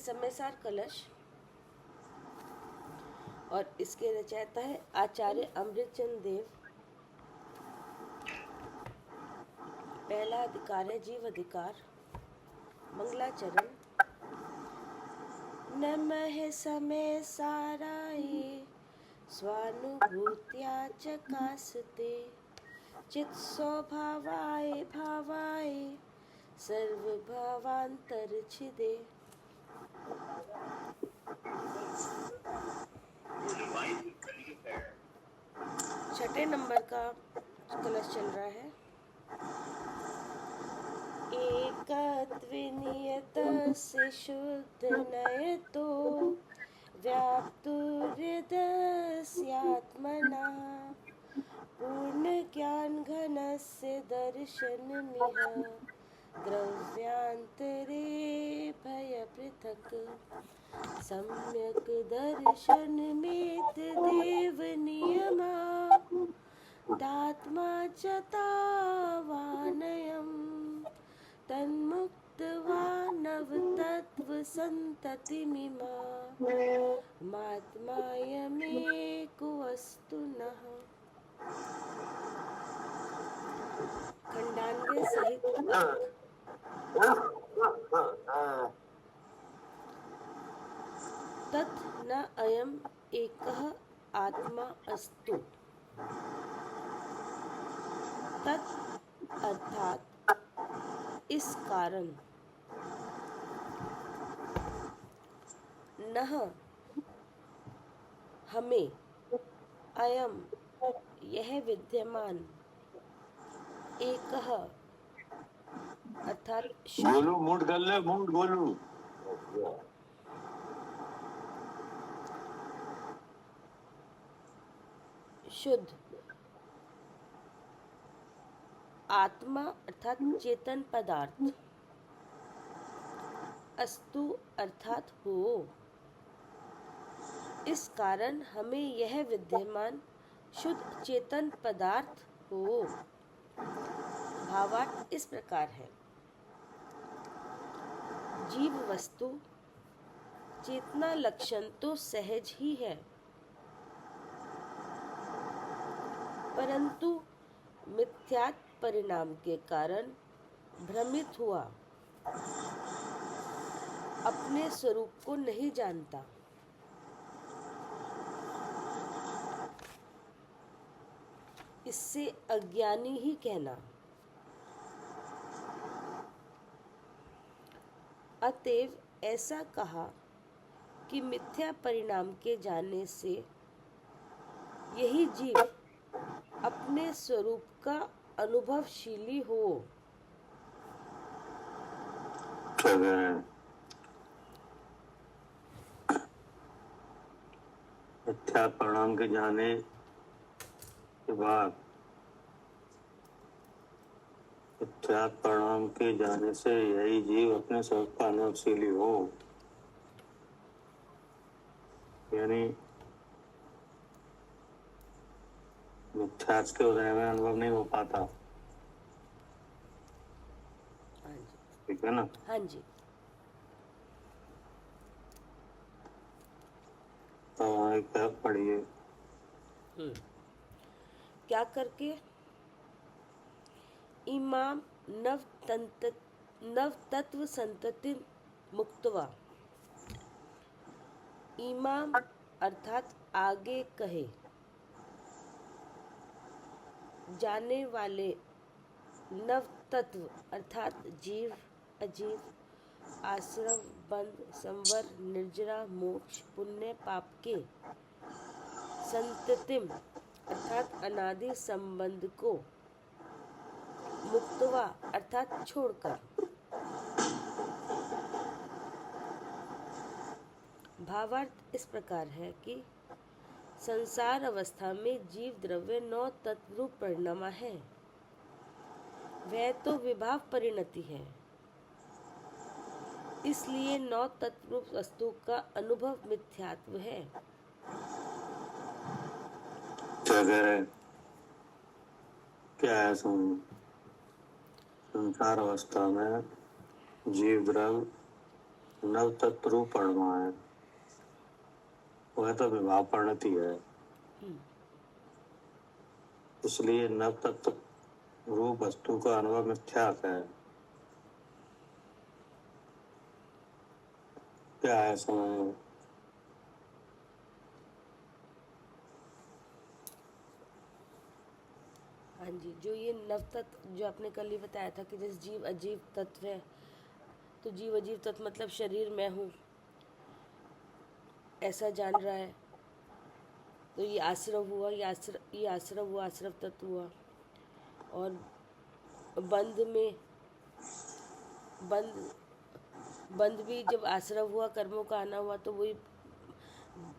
समयसार कलश और इसके रचयिता है आचार्य अमृतचंद्र देव। पहला अधिकार है जीव अधिकार। मंगलाचरण। नमः समय साराय स्वानुभूत्या चकासते चित् स्वभावाय भावाय सर्वभावांतरछिदे। छठे नंबर का कलश चल रहा है। एकत्वनियतस्य शुद्ध नयतो व्याप्तुर्हृदयस्यात्मना पूर्ण ज्ञान घनस्य दर्शनमिह द्रव्यांतरे भय पृथक् सम्यक् दर्शनमेतदेव नियमा तात्मा च तावानयम् तन्मुक्त्वा नवतत्त्वसन्ततिमिमा मात्मायमेको वस्तुनः। खंडान्वय सहित तत् न अयम एकः आत्मा अस्तु। तत् अर्थात इस कारण, नह हमें, अयम यह विद्यमान, एकह अर्थात गोलू मूड कर ले, मूड गोलू शुद्ध आत्मा अर्थात चेतन पदार्थ, अस्तु अर्थात हो। इस कारण हमें यह विद्यमान शुद्ध चेतन पदार्थ हो। भावार्थ इस प्रकार है। जीव वस्तु चेतना लक्षण तो सहज ही है, परंतु मिथ्यात्व परिणाम के कारण भ्रमित हुआ अपने स्वरूप को नहीं जानता। इससे अज्ञानी ही कहना। अतएव ऐसा कहा कि मिथ्या परिणाम के जाने से यही जीव अपने स्वरूप का अनुभवशीली हो। मिथ्या परिणाम के जाने के बाद, मिथ्या परिणाम के जाने से यही जीव अपने स्वरूप का अनुभवशीली हो। यानी मिथ्यात्व के उदय में अनुभव नहीं हो पाता। ठीक है ना? हाँ जी। तो क्या पढ़िए? क्या करके? इमाम नव तत्व संतति मुक्तवा। इमाम अर्थात आगे कहे जाने वाले, नव तत्व अर्थात जीव अजीव, आश्रम बंध संवर निर्जरा मोक्ष पुण्य पाप के, संततिम अर्थात अनादि संबंध को, मुक्तवा अर्थात छोड़कर। भावार्थ इस प्रकार है कि संसार अवस्था में जीव द्रव्य 9 तत्वरूप परिणमा है। वह तो विभाव परिणति है, इसलिए 9 तत्वरूप वस्तु का अनुभव मिथ्यात्व है। क्या है? संसार अवस्था में जीव द्रव्य नव तत्व रूप परमा है, वह तो विभाव परिणति है। इसलिए नव तत्व रूप वस्तु का अनुभव मिथ्यात्व है। क्या है समझ में? हाँ जी, जो ये नव तत्व जो आपने कल ही बताया था कि जैसे जीव अजीव तत्व है, तो जीव अजीव तत्व मतलब शरीर मैं हूँ ऐसा जान रहा है, तो ये आश्रव हुआ, ये आश्रव हुआ, आश्रव तत्व हुआ। और बंध में बंध बंध भी जब आश्रव हुआ, कर्मों का आना हुआ, तो वही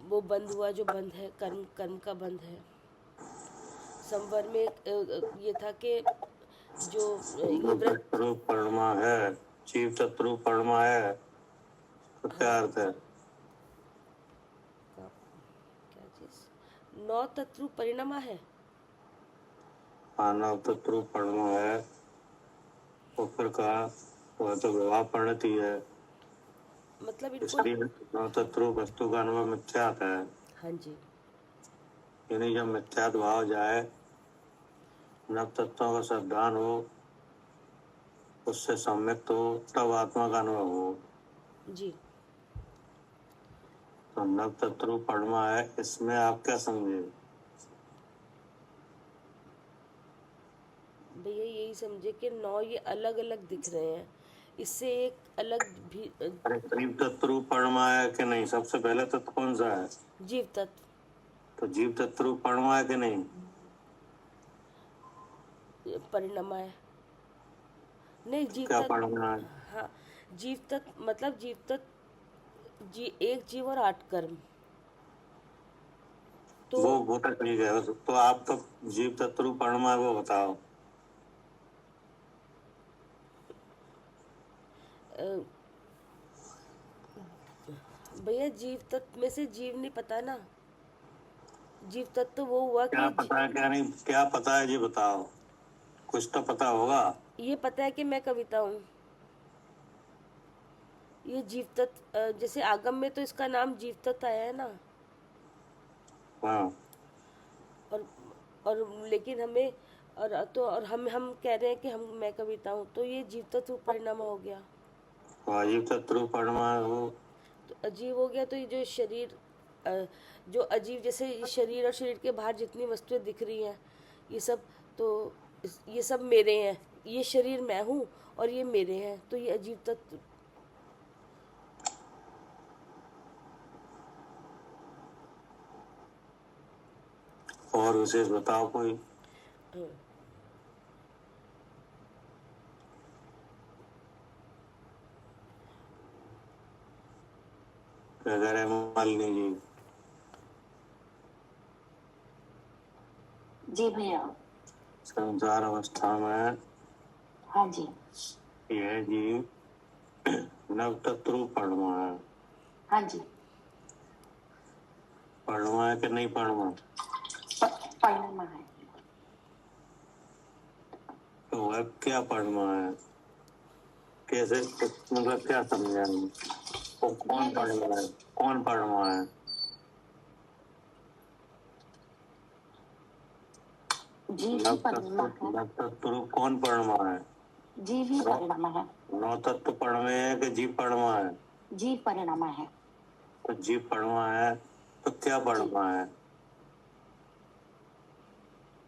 वो बंध हुआ जो बंध है, कर्म कर्म का बंध है। संवर में ये था कि जो ये नव व्रत तत्व रूप परमा है, जीव तत्व रूप परमा है, तो क्या अर्थ है? का क्या चीज नौ तत्व परिणमा है। हाँ, नव तत्व रूप परमा है, तो फिर कहा वह तो विभाव परिणति है। मतलब इनको इसलिए नव तत्व रूप वस्तु का अनुभव मिथ्यात्व है। हाँ जी, यानी जब मिथ्यात्व भाव जाए, नव तत्वों का सावधान हो, उससे सम्यक्त हो, तब आत्मा का अनुभव हो। जी तो नव तत्व रूप परमा है, इसमें आप क्या समझे? भैया यही समझे कि नौ ये अलग अलग दिख रहे हैं, इससे एक अलग भी अरे जीव तत्व रूप परमा है कि नहीं? सबसे पहले तत्व कौन सा है? जीव तत्व तो जीव तत्व रूप परमा है कि नहीं? परिणमा है। नहीं, जीव क्या तत्व, परमा है? हाँ, जीव तत्व मतलब जीव तत्व एक जीव और 8 कर्म। तो वो तो ठीक है, तो आप तो जीव तत्व रूप परमा है वो बताओ। अ, भैया जीव तत्व में से जीव नहीं पता ना। जीव तत्व तो वो हुआ क्या कि पता है क्या नहीं, क्या पता है जी बताओ, कुछ तो पता होगा। ये पता है कि मैं कविता हूँ। ये जीव तत्व जैसे आगम में तो इसका नाम जीव तत्व आया है ना। हाँ, और और लेकिन हमें और हम कह रहे हैं कि हम मैं कविता हूँ, तो ये जीव तत्व परिणाम हो गया। जीव तत्व रूप परमा है वो। तो अजीब हो गया, तो ये जो शरीर जो अजीब, जैसे ये शरीर और शरीर के बाहर जितनी वस्तुएं दिख रही हैं, ये सब तो ये सब मेरे हैं। ये शरीर मैं हूँ और ये मेरे हैं, तो ये अजीब तत्व। और विशेष बताओ कोई। हाँ, क्या कह रहे हैं मालिनी जी? जी भैया। संसार अवस्था में हाँ जी। यह जीव नव तत्व रूप परमा है। हाँ जी, परमा है कि नहीं परमा? परिणमा है। तो वह क्या परमा है? कैसे, मतलब क्या समझा नहीं? वो कौन परमा है? कौन परमा है? जीव ही परिणमा है। नव तत्व रूप कौन परमा है? जीव ही परिणमा है। नौ तत्व परमा है कि जीव परमा है? जीव परिणमा है। तो जीव परमा है, तो क्या परमा है?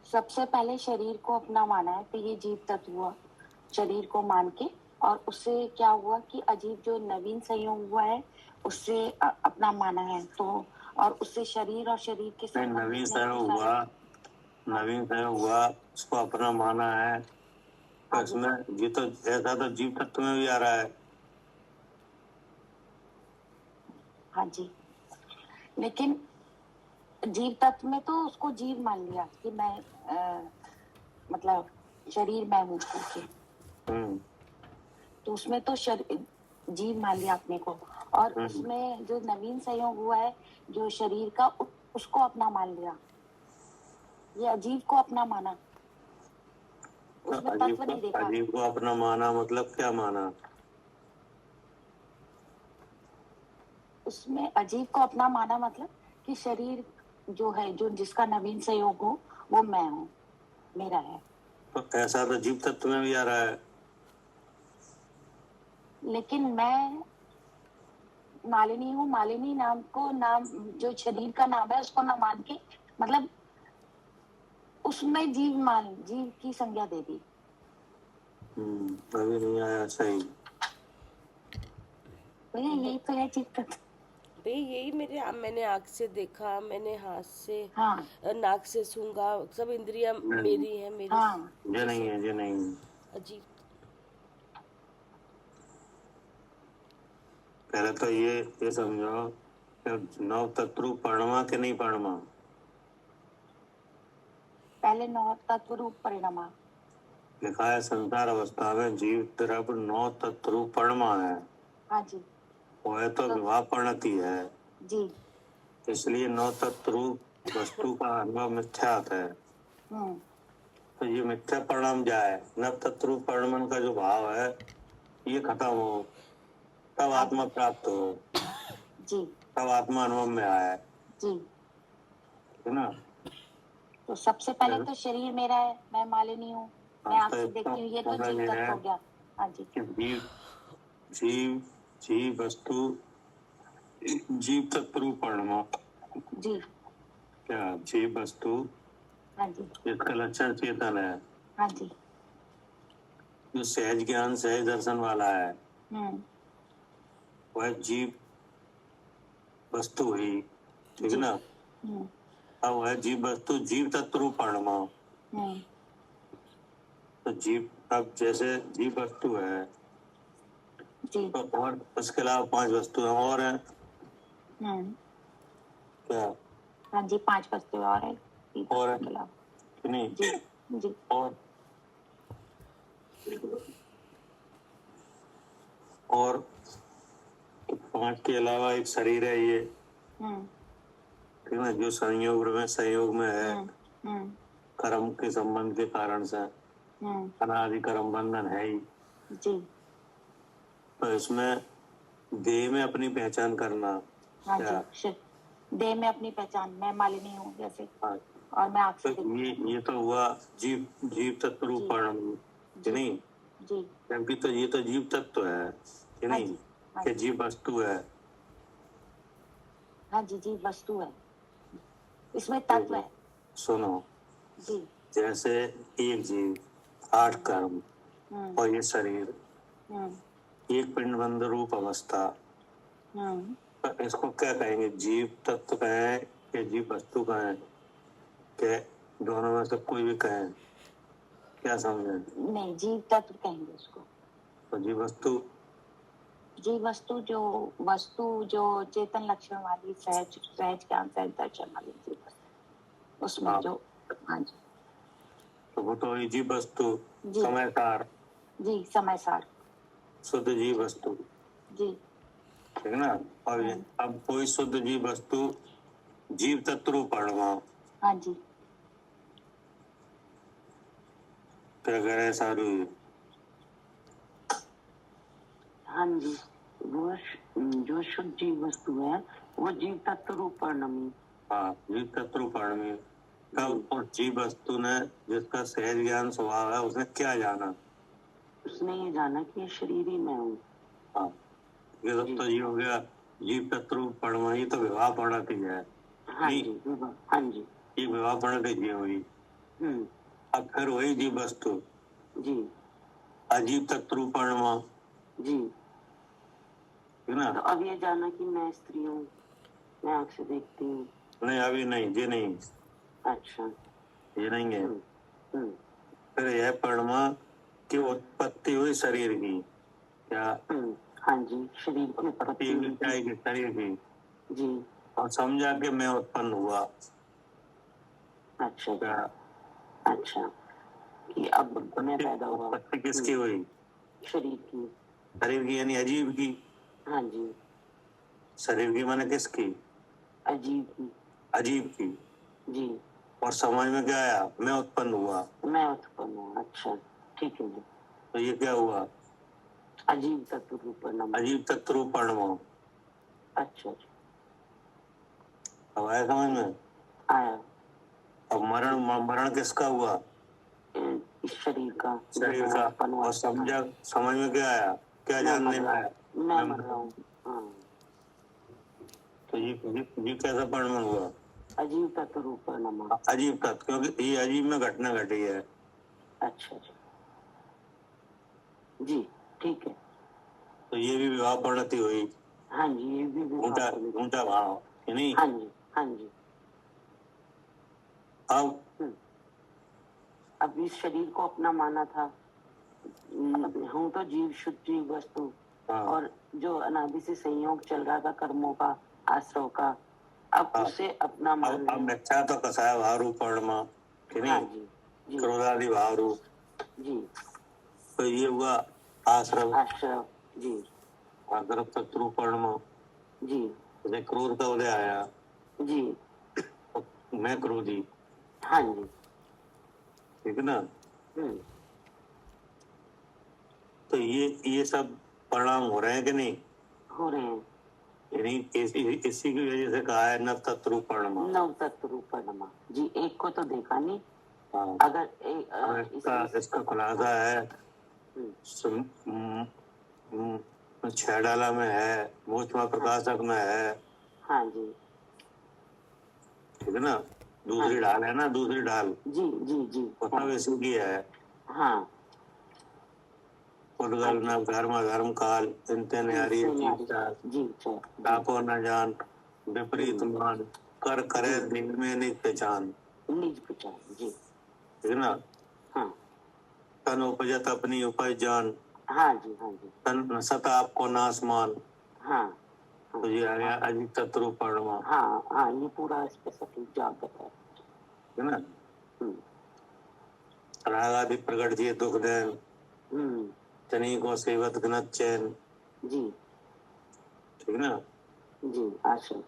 सबसे पहले शरीर को अपना माना है, तो ये जीव तत्व हुआ। शरीर को मान के, और उससे क्या हुआ कि अजीब जो नवीन संयोग हुआ है, उससे अपना माना है। तो और उससे शरीर और शरीर के नहीं, नवीन संयोग हुआ, नवीन संयोग हुआ, उसको अपना माना है, तो इसमें ये तो ऐसा तो जीव तत्व में भी आ रहा है। हाँ जी, लेकिन जीव तत्व में तो उसको जीव मान लिया कि मैं मतलब शरीर मैं हूँ करके। तो उसमें तो जीव मान लिया अपने को, और उसमें जो नवीन संयोग हुआ है जो शरीर का, उसको अपना मान लिया। ये अजीब को अपना माना, उसमें तत्व नहीं देखा। अजीब को अपना माना मतलब क्या माना? उसमें अजीब को अपना माना, मतलब कि शरीर जो है, जो जिसका नवीन संयोग हो, वो मैं हूँ, मेरा है। तो ऐसा तो जीव तत्व में भी आ रहा है। लेकिन मैं मालिनी हूँ, मालिनी नाम को, नाम जो शरीर का नाम है उसको ना मान के, मतलब उसमें जीव की संज्ञा दे दी। अभी नहीं आया सही। भैया यही तो है जीव तत्व। भाई यही मैंने आँख से देखा, मैंने हाथ से, हाँ नाक से सूंघा, सब इंद्रियां मेरी हैं, मेरी हाँ ये नहीं है, ये नहीं है। अजीब। पहले तो ये समझो कि नव तत्व परमा के नहीं परमा। पहले नौ तत्व रूप परिणमा। लिखा है संसार अवस्था में जीव द्रव्य नौ तत्व परमा है। हाँ जी वह तो विवाह परिणति है, जी। इसलिए नौ तत्व वस्तु का अनुभव मिथ्यात है। हम्म तो ये मिथ्या परिणाम जाए, नव तत्व परिणमन का जो भाव है ये खत्म हो, तब आत्मा प्राप्त हो, जी तब आत्मा अनुभव में आए, जी। है ना। तो सबसे पहले तो शरीर मेरा है, मैं मालिनी हूँ, मैं आँख से देखती हूँ, ये तो जीव ये तत्व है हो गया। हाँ जी कि जीव जीव वस्तु जीव तत्व परिणम। जी। क्या जीव वस्तु हाँ जी इसका लक्षण चेतन है, हाँ जी। जो सहज ज्ञान सहज दर्शन वाला है, हम्म वह जीव वस्तु हुई, ठीक है जी। ना। हम्म अब वह जीव वस्तु जीव तत्व परिणमा। हम्म तो जीव, अब जैसे जीव वस्तु है जी। तो और उसके अलावा 5 वस्तुएं और हैं। हम्म क्या हाँ जी, 5 वस्तु और है जीव और है तत्व के अलावा। कि नहीं? जी जी। और 5 के अलावा एक शरीर है ये, हम्म ठीक है ना, जो संयोग में है, हम्म कर्म के संबंध के कारण से। अनादि कर्म बंधन है ही। जी। तो इसमें देह में अपनी पहचान करना। हाँ क्या? जी, देह में अपनी पहचान, मैं मालिनी हूँ जैसे, हाँ, और मैं आँख तो से देखती हूँ। ये तो हुआ जीव तत्व जी परिणम, कि जी नहीं। जी। क्योंकि तो ये तो जीव तत्व है, कि हाँ नहीं, जी हाँ कि जी जीव वस्तु है। हाँ जी। जीव वस्तु है, इसमें तत्व है। सुनो, जी। जैसे एक जीव, 8 कर्म हम्म और ये शरीर, हम्म एक पिंडबंध रूप अवस्था, हम्म तो इसको क्या कहेंगे? जीव तत्व कहें कि जीव वस्तु कहें, के दोनों में से कोई भी कहें? क्या समझे? नहीं, जीव तत्व कहेंगे उसको। तो जीव वस्तु, जीव वस्तु जो चेतन लक्षण वाली, सहज सहज ज्ञान सहज दर्शन वाली जीव वस्तु, उसमें हाँ, जो। हाँ जी तो वो तो हुई जीव वस्तु। जी समयसार जी। समय सार। शुद्ध जीव वस्तु, जी। ठीक है ना। और अब कोई शुद्ध जीव वस्तु जीव तत्व परिणमा, हाँ जी फिर अगर ऐसा हुई, हाँ जी। वो जो शुद्ध जीव वस्तु है वो जीव तत्व रूप परिणमी। हाँ, जीव तत्व परिणमी। तब उस जीव वस्तु ने, जिसका सहज ज्ञान स्वभाव है, उसने क्या जाना? उसने ये जाना कि ये शरीर ही मैं हूँ। हाँ, ये तो ये हो गया जीव तत्व परिणमा, ये तो विवाह परिणति है। हाँ जी हाँ जी, ये विवाह परिणति जी हुई। अब फिर वही जीव वस्तु जी अजीव तत्व परिणमा जी, है ना। तो अब ये जाना कि मैं स्त्री हूँ, मैं आँख से देखती हूँ। नहीं, अभी नहीं, ये नहीं। अच्छा, ये नहीं है। फिर यह परिणमा की उत्पत्ति हुई शरीर की। क्या? हाँ जी, शरीर की उत्पत्ति हुई शरीर की जी। और समझा कि मैं उत्पन्न हुआ। अच्छा क्या? अच्छा, कि अब मैं पैदा हुआ। उत्पत्ति किसकी हुई? शरीर की। शरीर की यानी अजीब की। हाँ जी। शरीर की माने किसकी? अजीब की। अजीब की जी। और समझ में क्या आया? मैं उत्पन्न हुआ। मैं उत्पन्न हुआ, अच्छा ठीक है जी। तो ये क्या हुआ? अजीब तत्व परिणम। अजीब तत्व परिणम। अच्छा अच्छा, अब आया समझ में? आया। अब मरण मरण किसका हुआ? इस शरीर का, शरीर का। और समझा, समझ में क्या आया, क्या जानने में आया? मैं मर रहा हूँ। हाँ, तो ये कैसा परिणाम हुआ? अजीब तत्व रूप परिणाम। अजीब तत्व, क्योंकि ये अजीब में घटना घटी है। अच्छा अच्छा, जी ठीक है। तो ये भी विवाह परिणति हुई। हाँ जी, ये भी ऊंचा ऊंचा भाव है नहीं? हाँ जी हाँ जी। अब इस शरीर को अपना माना था, हूँ तो जीव, शुद्ध जीव वस्तु। और जो अनादि से संयोग चल रहा था कर्मों का, आश्रव का, अब उसे अपना मान लिया। अब मिथ्या तो कसाय भाव रूप परिणमा, हाँ जी जी, क्रोधादि भाव रूप जी। तो ये हुआ आश्रव। आश्रव जी, आश्रव शत्रु परिणमा जी। जैसे क्रोध का उदय आया जी, तो मैं क्रोधी। हाँ जी, ठीक है ना? तो ये सब परिणाम हो रहे हैं कि नहीं? हो रहे हैं। यानी इसी की वजह से कहा है नव तत्व परिणमा। नव तत्व परिणमा जी। एक को तो देखा नहीं। हाँ। अगर इसका खुलासा है छैडाला में है, मोचमा प्रकाशक में है। हाँ जी, ठीक है ना? दूसरी ढाल है ना, दूसरी ढाल जी जी जी, सब इसी की है। हाँ। उद्गल न धर्म धर्म काल चिंते न्यारी जी, ताको न जान विपरीत मान कर करे दिन में निज पहचान। निज पहचान जी, ठीक है ना? हाँ। तन उपजत अपनी उपज जान। हाँ जी हाँ जी, तन सत आपको नासमान। हाँ। तो ये आ गया अजित तत्व परिणमा। हाँ हाँ, ये पूरा स्पेसिफिक जॉब है ना? राग आदि प्रकट जिए दुख देन तनी को सेवत घनत चैन। जी, ठीक ना? जी, आशा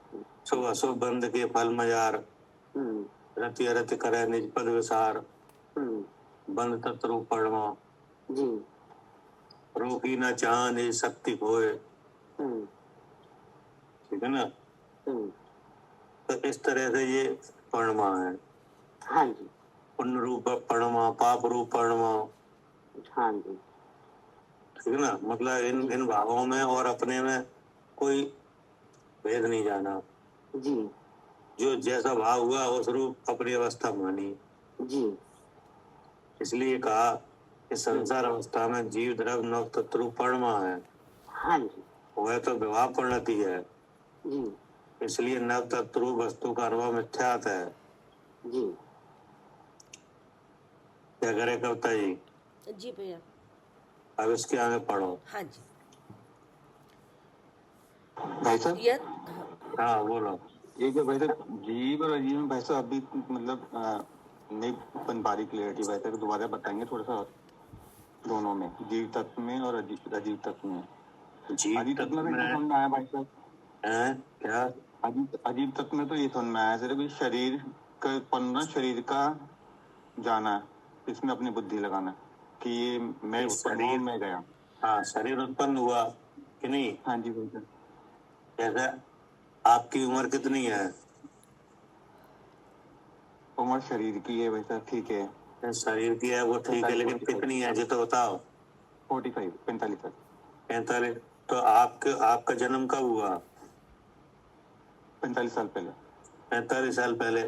शुभ अशुभ बंद के फल मजार रति अरति करे निज पद विसार। बंद तत्व परिणमा जी, रोकी न चाह निज शक्ति खोए। ठीक है ना? तो इस तरह से ये परिणमा है। हाँ जी, पुण्य रूप परिणमा, पाप रूप परिणमा। हाँ जी, ठीक है ना? मतलब इन भावों में और अपने में कोई भेद नहीं जाना। जी, जो जैसा भाव हुआ उस रूप अपनी अवस्था मानी। जी, इसलिए कहा कि संसार अवस्था में जीव द्रव नव तत्व परिणमा है। हाँ जी, वह तो विवाह परिणति है। जी, इसलिए नव तत्व वस्तु का अनुभव मिथ्यात है। जी। क्या करे कविता जी? जी भैया। अब इसके आगे पढ़ो। हाँ जी। भाई साहब, हाँ बोलो। ये जो भाई साहब जीव और अजीब में भाई साहब अभी मतलब नहीं बन पा रही क्लियरिटी। भाई साहब दोबारा बताएंगे थोड़ा सा और? दोनों में, जीव तत्व में और अजीब तत्व में। अजीब तत्व में तो समझ में आया भाई साहब। क्या अजीब तत्व में तो ये समझ में आया सिर्फ शरीर का पन्ना, शरीर का जाना, इसमें अपनी बुद्धि लगाना कि ये मैं उत्पन्न हुआ, मैं गया। हाँ, शरीर उत्पन्न हुआ कि नहीं? हाँ जी भाई साहब। जैसे आपकी उम्र कितनी है? उम्र शरीर की है भाई साहब, ठीक है। शरीर की है वो ठीक है, लेकिन कितनी है जो तो बताओ। 45, 45 साल। 45। तो आपका जन्म कब हुआ? 45 साल पहले। 45 साल पहले।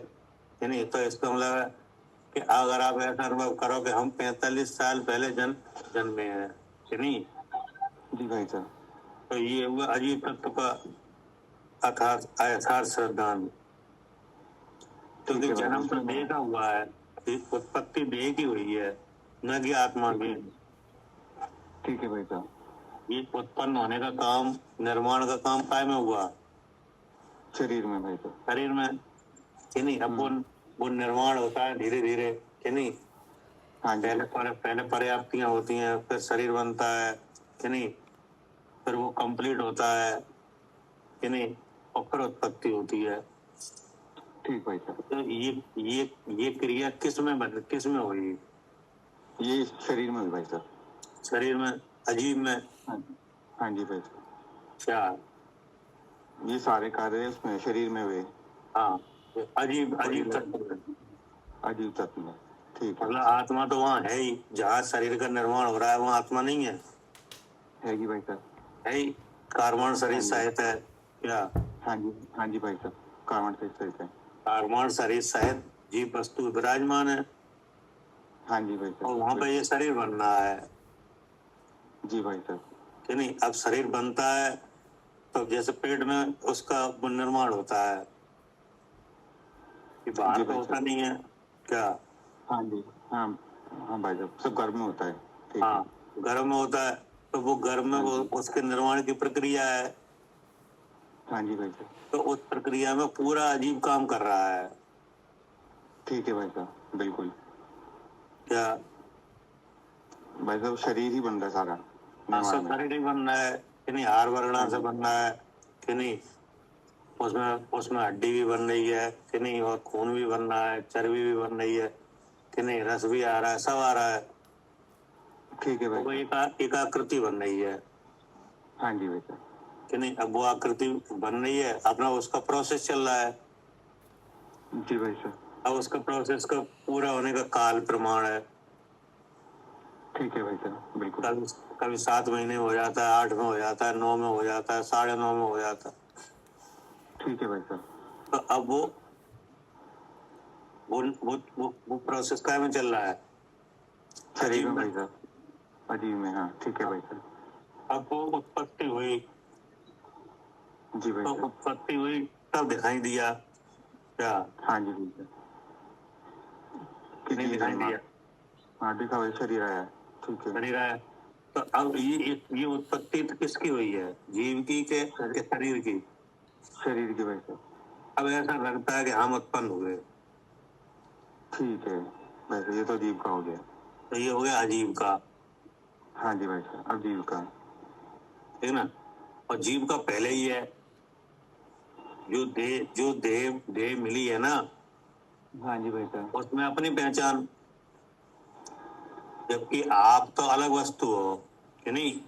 नहीं, तो इसका मतलब है कि अगर आप ऐसा अनुभव करो कि हम 45 साल पहले जन्मे हैं कि नहीं? जी भाई साहब। तो ये हुआ अजीब तत्व का यथार्थ सिद्धांत। क्योंकि जन्म तो देह का हुआ है, उत्पत्ति देह की हुई है, न कि आत्मा की। ठीक है भाई साहब। ये उत्पन्न होने का काम, निर्माण का काम काय में हुआ? शरीर में भाई साहब। शरीर में कि नहीं? अब वो निर्माण होता है धीरे धीरे कि नहीं? हाँ जी। पहले पर्याप्तियां होती हैं, फिर शरीर बनता है कि नहीं? फिर वो कंप्लीट होता है कि नहीं? और फिर उत्पत्ति होती है। ठीक भाई साहब। तो ये क्रिया किस में हुई? ये शरीर में हुई भाई साहब। शरीर में, अजीब में। हाँ जी भाई साहब। क्या? ये सारे कार्य उसमें शरीर में हुए। हाँ, अजीब अजीब तत्व है। अजीब तत्व में, ठीक है। मतलब आत्मा तो वहाँ है ही, जहाँ शरीर का निर्माण हो रहा है वहाँ आत्मा नहीं है। है कि भाई साहब? है ही, कार्बन शरीर हाँ जी। सहित है क्या? हाँ जी भाई साहब, कार्बन से सहित है। कार्बन शरीर सहित जीव वस्तु विराजमान है, हाँ जी भाई और साहब। वहाँ पे ये शरीर बन रहा है जी भाई साहब। कि नहीं? अब शरीर बनता है तो जैसे पेट में उसका निर्माण होता है, कि बाहर जी तो भाई होता साहब। नहीं है क्या? हाँ जी। हाँ हाँ भाई साहब, सब गर्भ में होता है, ठीक है। हाँ, गर्भ में होता है, तो वो गर्भ में हाँ वो जी। उसके निर्माण की प्रक्रिया है, हाँ जी भाई साहब, तो उस प्रक्रिया में पूरा अजीब काम कर रहा है ठीक है भाई साहब, बिल्कुल। क्या? भाई साहब शरीर ही बन रहा है सारा निर्माण सब में। शरीर ही बन रहा है कि नहीं? हार वर्णा हाँ से जी। बन रहा है कि नहीं? उसमें उसमें हड्डी भी बन रही है कि नहीं? और खून भी बन रहा है, चर्बी भी बन रही है कि नहीं? रस भी आ रहा है, सब आ रहा है, ठीक है तो भाई वो साहब। एक आकृति बन रही है हाँ जी भाई साहब। कि नहीं? अब वो आकृति बन रही है, अपना उसका प्रोसेस चल रहा है। जी भाई साहब, अब उसका प्रोसेस का पूरा होने का काल प्रमाण है। ठीक है भाई साहब, बिल्कुल। कभी कभी 7 महीने में हो जाता है, 8 में हो जाता है, 9 में हो जाता है, 9.5 में हो जाता है। ठीक है भाई साहब। तो अब वो प्रोसेस काय में चल रहा है? शरीर अजीब में में। भाई साहब, अजीब में, हाँ ठीक है भाई साहब। अब वो उत्पत्ति हुई, जी भाई तो साहब। उत्पत्ति हुई तब दिखाई दिया क्या? हाँ जी भाई साहब, कि नहीं जीव दिखाई जन्मा। दिया, हाँ दिखा भाई, शरीर आया, ठीक है। शरीर है। तो अब ये उत्पत्ति तो किसकी हुई है? जीव की के शरीर की? शरीर की भाई साहब, अब ऐसा लगता है कि हम उत्पन्न हुए, ठीक है। वैसे ये तो जीव का हो गया। तो ये हो गया अजीब का, हाँ जी भाई साहब, अब जीव का। ठीक ना? और जीव का पहले ही है, जो देह देह मिली है ना, हाँ जी भाई साहब। उसमें अपनी पहचान, जबकि आप तो अलग वस्तु हो कि नहीं?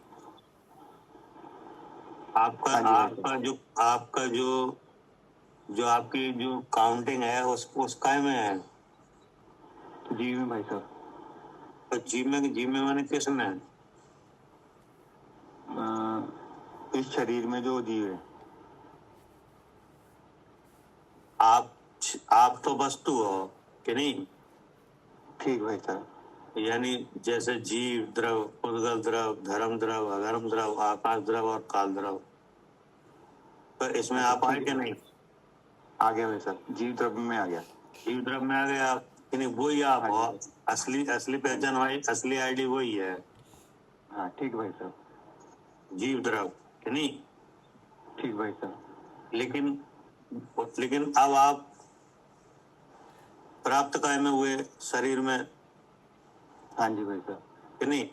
आपका हाँ जी भाई आपका जो आपका जो जो आपकी जो काउंटिंग है उस काय में है? साहब, जीव में भाई साहब। तो जीव में मैंने किस में? इस शरीर में जो जीव है। आप आप तो वस्तु हो कि नहीं? ठीक भाई साहब। यानी जैसे जीव द्रव, उद्गल द्रव, धर्म द्रव, अधर्म द्रव, आकाश द्रव और काल द्रव, तो इसमें अच्छा, आप आए ठीक कि है। नहीं? आ गया भाई साहब, जीव द्रव्य में आ गया। जीव द्रव में आ गए आप कि नहीं? वही आप हाँ हो, जी। असली असली पहचान वाली असली आईडी वही है, हाँ ठीक भाई साहब। जीव द्रव कि नहीं? ठीक भाई साहब। लेकिन लेकिन अब आप प्राप्त काय में हुए? शरीर में हाँ जी भाई साहब। कि नहीं?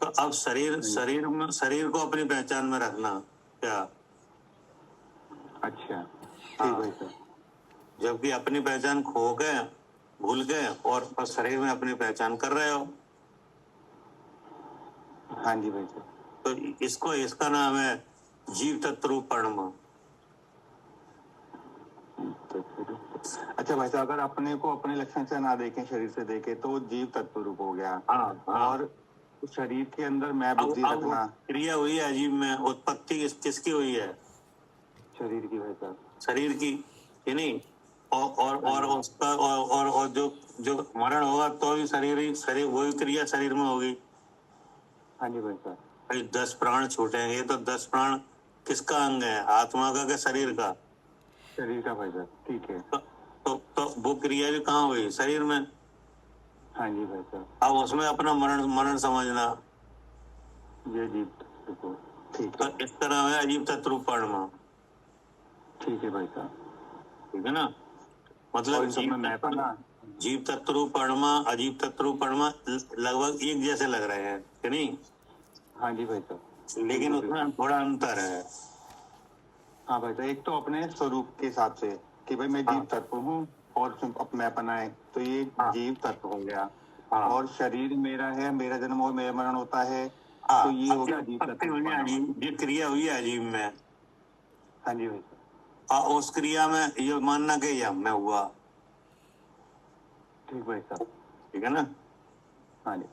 तो अब शरीर को अपनी पहचान में रखना क्या? अच्छा, ठीक हाँ, भाई साहब। जबकि अपनी पहचान खो गए, भूल गए, और बस शरीर में अपनी पहचान कर रहे हो, हाँ जी भाई साहब। तो इसका नाम है जीव तत्व रूप परिणम। अच्छा भाई साहब, अगर अपने को अपने लक्षण से ना देखें, शरीर से देखें, तो वो जीव तत्व रूप हो गया। हाँ। और शरीर के अंदर मैं बुद्धि अब रखना। क्रिया हुई है अजीब में, उत्पत्ति किसकी हुई है? शरीर की भाई साहब। शरीर की कि नहीं? और उसका और जो मरण होगा तो भी शरीर वही क्रिया शरीर में होगी। हाँ जी भाई साहब। भाई 10 प्राण छूटेंगे तो 10 प्राण किसका अंग है? आत्मा का क्या शरीर का? शरीर का भाई साहब, ठीक है। तो वो क्रिया भी कहाँ हुई? शरीर में। हाँ जी भाई साहब। अब उसमें अपना मरण समझना, ये जीव तत्व, ठीक तो है। इस तरह है अजीब तत्व परमा, ठीक है भाई साहब। ठीक है ना? और मतलब इन सब में मैं पना। जीव तत्व परमा, अजीब तत्व परमा लगभग एक जैसे लग रहे हैं कि नहीं? हाँ जी भाई साहब, लेकिन बिल्कुल, उसमें थोड़ा अंतर है। हाँ भाई साहब, एक तो अपने स्वरूप के हिसाब से कि भाई मैं जीव तत्व हूँ, और मैं अपनाए तो ये हाँ। जीव तत्व हो गया। हाँ। और शरीर मेरा है, मेरा जन्म और मेरा मरण होता है, हाँ, तो ये हो अब गया जो जीव उत्पत्ति तत्व हुई है परमा। अजीब, ये क्रिया हुई है अजीब में, हाँ जी भाई साहब। और उस क्रिया में ये मानना कि ये मैं हुआ। ठीक भाई साहब। ठीक है ना? हाँ जी।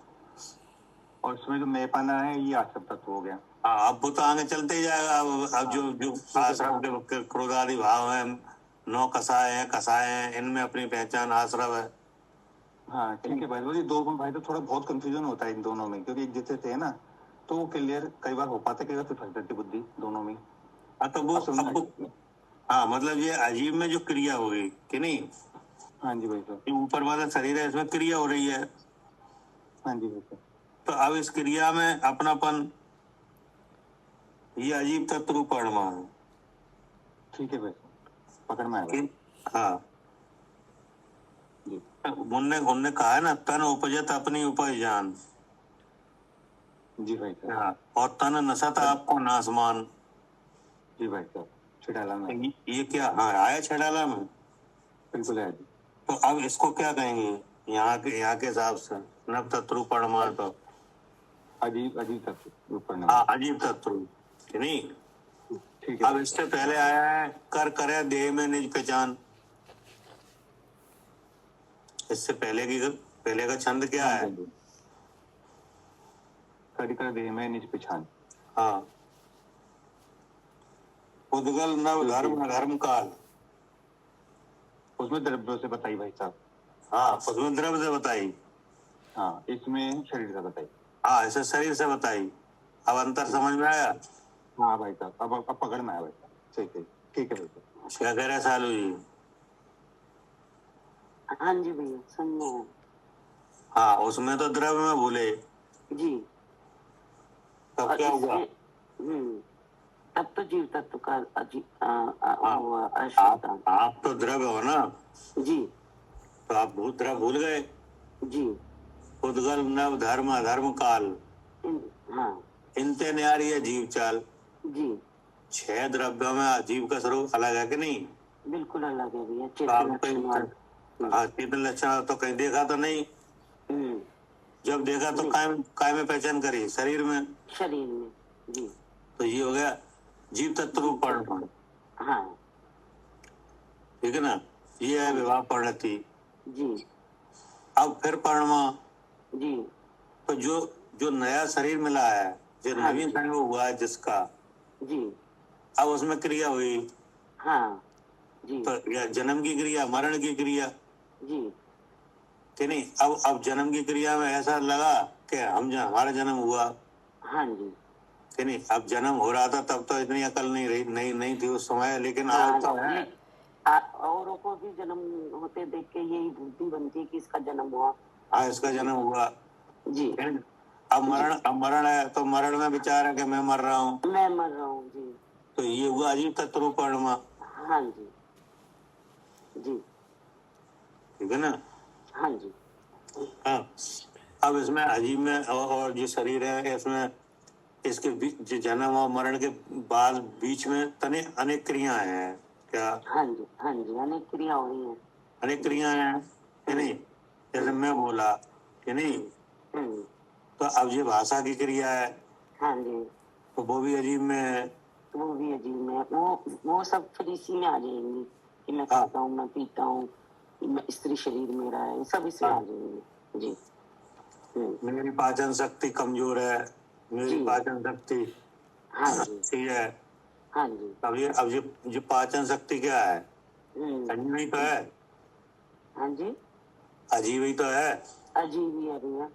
और इसमें जो मैं पाना है ये आश्रम तत्व हो गया। हाँ, अब वो तो आगे चलते ही जाएगा। अब जो आश्रम के क्रोधादि भाव है, 9 कसाए हैं, इनमें अपनी पहचान आश्रम है। हाँ ठीक है भाई। वो ये दो भाई तो थोड़ा बहुत कंफ्यूजन होता है इन दोनों में, क्योंकि एक जैसे थे ना, तो वो क्लियर कई बार हो पाता है, कई बार फिर फंस जाती बुद्धि दोनों में। हाँ, तो वो असल में हाँ, मतलब ये अजीब में जो क्रिया होगी कि नहीं, हाँ जी भाई साहब। ये ऊपर वाला शरीर है, इसमें क्रिया हो रही है। हाँ जी भाई साहब। तो अब इस क्रिया में अपनापन, ये अजीब तत्व रूप परिणाम है। ठीक है भाई साहब, पकड़ में आएगा। हाँ, जी उनने कहा है ना, तन उपजत अपनी उपज जान। जी भाई साहब। हाँ, और तन नसत आपको नासमान। जी भाई साहब, छिड़ाला में। ये क्या? हाँ, आया छड़ाला में। बिल्कुल है जी। तो अब इसको क्या कहेंगे यहाँ के हिसाब से? नव तत्व परिणाम। तो अजीब अजीब तत्व रूप परिणाम। हाँ, अजीब तत्व कि नहीं। ठीक है। अब इससे पहले आया है कर करे देह में निज पहचान। इससे पहले का छंद क्या है? कर कर देह में निज पहचान। हाँ, उद्गल नव धर्म धर्म काल। उसमें द्रव्य से बताई भाई साहब। हाँ, उसमें द्रव्य से बताई। हाँ, इसमें शरीर से बताई। हाँ, इसे शरीर से बताई। अब अंतर समझ में आया? हाँ भाई साहब, अब पकड़ में आया भाई साहब। सही सही। ठीक है भाई साहब। क्या कह रहे हैं सालू जी? हाँ जी भैया, समझ में आया। हाँ, उसमें तो द्रव्य में भूले। जी। तब और क्या हुआ? तब तो जीव तत्व का हुआ आप अशुद्ध। तो द्रव्य हो ना, जी तो आप भूत द्रव्य भूल गए। जी। उद्गल नव धर्म धर्म काल, हाँ इनते न्यारी है जीव चाल। जी, 6 द्रव्यों में जीव का स्वरूप अलग है कि नहीं? बिल्कुल अलग है भैया। तो चेतन आप लक्षण वाला। हाँ, चेतन लक्षण तो कहीं देखा तो नहीं। जब देखा तो काय में पहचान करी? शरीर में। शरीर में। जी। तो ये हो गया जीव तत्व रूप परिणाम। हाँ ठीक है ना? ये है विवाह परिणति। जी। अब फिर परिणाम। जी तो जो नया शरीर मिला है, जो हाँ नवीन जी। संयोग हुआ है जिसका, जी अब उसमें क्रिया हुई। हाँ जी। तो या जन्म की क्रिया, मरण की क्रिया जी कि नहीं? अब जन्म की क्रिया में ऐसा लगा कि हमारा जन्म हुआ हाँ जी। कि नहीं? अब जन्म हो रहा था तब तो इतनी अकल नहीं रही, नहीं थी उस समय, लेकिन हाँ, आज तो है। औरों को भी जन्म होते देख के यही बुद्धि बनती है कि इसका जन्म हुआ। हाँ, इसका जन्म हुआ जी। अब मरण है, तो मरण में विचार है कि मैं मर रहा हूँ। मैं मर रहा हूँ। जी। तो ये हुआ अजीब तत्व रूप परिणाम। हाँ जी। जी। ठीक है ना? हाँ जी। हाँ, अब इसमें अजीब में और जो शरीर है, इसमें इसके जो जन्म और मरण के बाद बीच में तने अनेक क्रियाएं हैं। क्या? हाँ जी। हाँ जी, अनेक क्रिया हो रही है। अनेक क्रियाएं हैं कि नहीं? जैसे मैं बोला कि नहीं, तो अब ये भाषा की क्रिया है। हाँ जी। तो वो भी अजीब में है। वो भी अजीब में, वो सब फिर इसी में आ जाएंगी कि मैं हाँ। खाता हूँ, मैं पीता हूँ, स्त्री शरीर मेरा है, ये सब इसमें आ जाएंगे। जी। मेरी पाचन शक्ति कमजोर है, मेरी जी। पाचन शक्ति हाँ जी। ठीक है। हाँ जी। अब ये पाचन शक्ति क्या है? अजीब ही तो है। हाँ जी, अजीब ही तो है। अजीब ही है भैया।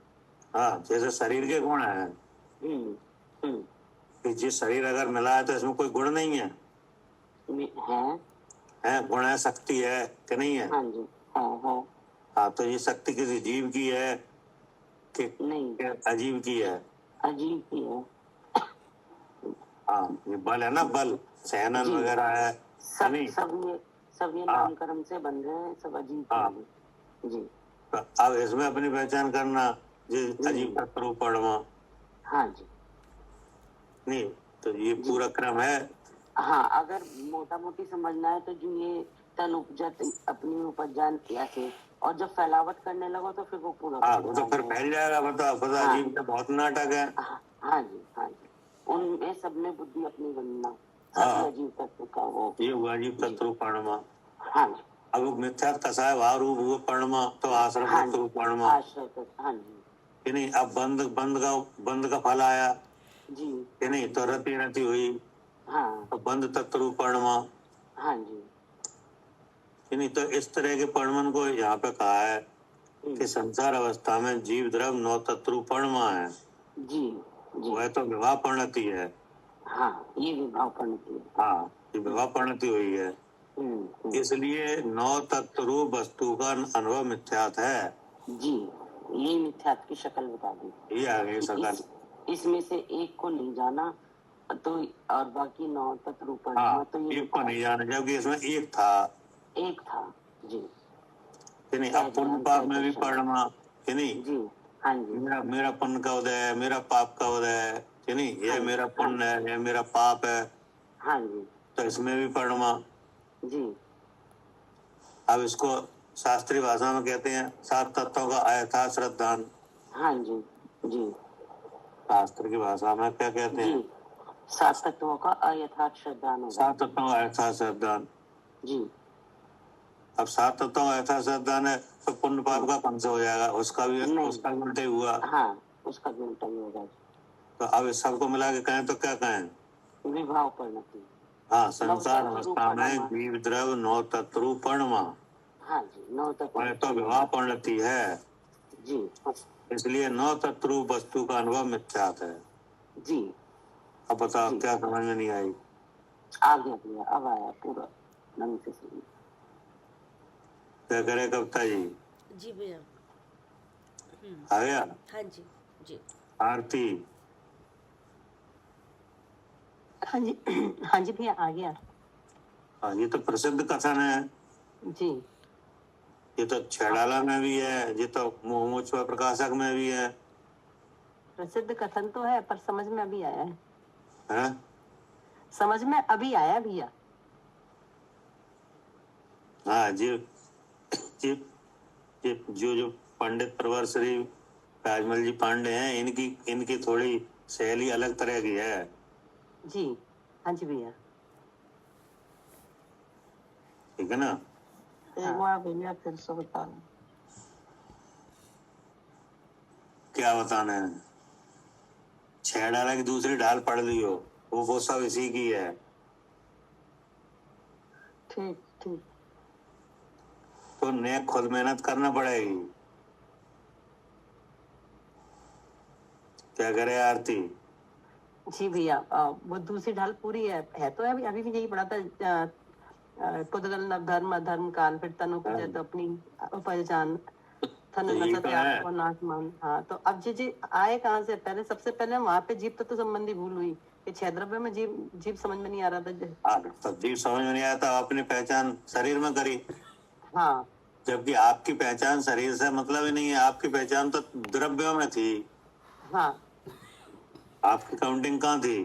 हाँ, जैसे शरीर के गुण है कि जिस शरीर अगर मिला है तो इसमें कोई गुण नहीं है। है गुण है, शक्ति है कि नहीं है? हाँ जी। है। हाँ, तो ये शक्ति किसी जीव की है कि नहीं, अजीब की है? अजीब ही है। हाँ, ये बल है ना, बल सहनन जी। वगैरह है कि नहीं? सब ये नामकरण से बन रहे हैं, सब अजीब हाँ। हैं। जी। तो अब इसमें अपनी पहचान करना, ये अजीब तत्व रूप परिणाम। हाँ जी। नहीं, तो ये पूरा क्रम है। हाँ, अगर मोटा मोटी समझना है तो जो ये तन उपजत अपनी उपज जान ऐसे, और जब फैलावट करने लगो तो फिर वो पूरा हाँ, वो तो फिर फैल जाएगा। पता अजीब का बहुत नाटक है। हाँ जी। हाँ जी, उनमें सब में बुद्धि अपनी बनना हाँ अजीब तत्व का वो। ये हुआ अजीब तत्व रूप परिणमा। हाँ जी। अब वो मिथ्या कसा है भाव रूप हुआ परिणमा, तो आश्रम हाँ तत्व रूप जी, परिणमा। आश्रय तत्व, हाँ जी कि नहीं, अब बंद का फल आया जी। कि नहीं, तो रति रति हुई, हाँ तो बंद तत्व रूप परिणमा। हाँ जी। कि नहीं, तो इस तरह के परिणमन को यहाँ पे कहा है कि संसार अवस्था में जीव द्रव नौ तत्व रूप परिणमा है। जी जी। वह तो विवाह परिणति है। हाँ, ये विभाव परिणति है। हाँ, ये विवाह परिणति हुई है। इसलिए नौ तत्व रूप वस्तु का अनुभव मिथ्यात है। जी, ये मिथ्यात की शक्ल बता दी। ये आ गई शकल। इसमें से एक को नहीं जाना तो, और बाकी नौ तत्व रूप परिणमा, हाँ, तो ये एक को नहीं जाना, जबकि इसमें एक था। एक था जी। कि नहीं, अब पुण्य पाप में भी परिणमा। कि नहीं, जी हाँ जी। मेरा पुण्य का उदय है, मेरा पाप का उदय है। कि नहीं, यह मेरा पुण्य है, यह मेरा पाप है। हाँ जी। तो इसमें भी परिणमा। जी। अब इसको शास्त्रीय भाषा में कहते हैं 7 तत्वों का अयथा श्रद्धान। हाँ जी जी। शास्त्र की भाषा में क्या कहते हैं? 7 तत्वों का अयथार्थ श्रद्धान। 7 तत्वों का अयथा श्रद्धान जी। अब 7 तत्वों का अयथा श्रद्धान है, तो पुण्य पाप का कौन सा हो जाएगा? उसका भी उल्टा ही हुआ। हाँ, उसका भी उल्टा ही होगा। तो अब इस सबको मिला के कहें तो क्या कहें? विभाव परिणति। हाँ, संसार अवस्था में जीव द्रव नौ तत्व रूप परिणमा। हाँ जी, नौ तत्व। वह तो विवाह परिणति है। जी। इसलिए नौ तत्व रूप वस्तु का अनुभव मिथ्यात है। जी। अब बताओ क्या समझ में नहीं आई? आ गया भैया, अब आया पूरा ढंग से समझ। क्या करे कविता जी? जी भैया। आ गया? हाँ जी जी। आरती? हाँ जी, हाँ जी भैया आ गया। हाँ, ये तो प्रसिद्ध कथन है। जी। ये तो छेड़ाला में भी है, ये तो मोहमोच प्रकाशक में भी है। प्रसिद्ध कथन तो है, पर समझ में अभी आया है। हैं? समझ में अभी आया भैया। हाँ जी जी। जो पंडित प्रवर श्री राजमल जी पांडे हैं, इनकी थोड़ी शैली अलग तरह की है। जी हाँ जी भैया। ठीक है ना? एक बार भैया फिर से बता रहे। क्या बताना है? छेड़ाला की दूसरी ढाल पढ़ लियो, वो सब इसी की है। ठीक ठीक। तो ने खुद मेहनत करना पड़ेगी। क्या करे आरती? जी भैया, वो दूसरी ढाल पूरी है तो अभी अभी भी यही पढ़ा था। पुद्गल न धर्म धर्म काल, फिर तनु तो अपनी पहचान, थन नसत आत्मा नाशमान। हाँ, तो अब जी आए कहाँ से? पहले सबसे पहले वहां पे जीव तत्व संबंधी भूल हुई कि 6 द्रव्य में जीव समझ में नहीं आ रहा था। तो जीव समझ में नहीं आया था, अपनी पहचान शरीर में करी। हाँ, जबकि आपकी पहचान शरीर से मतलब ही नहीं है, आपकी पहचान तो द्रव्यों में थी। हाँ, आपकी काउंटिंग कहाँ थी?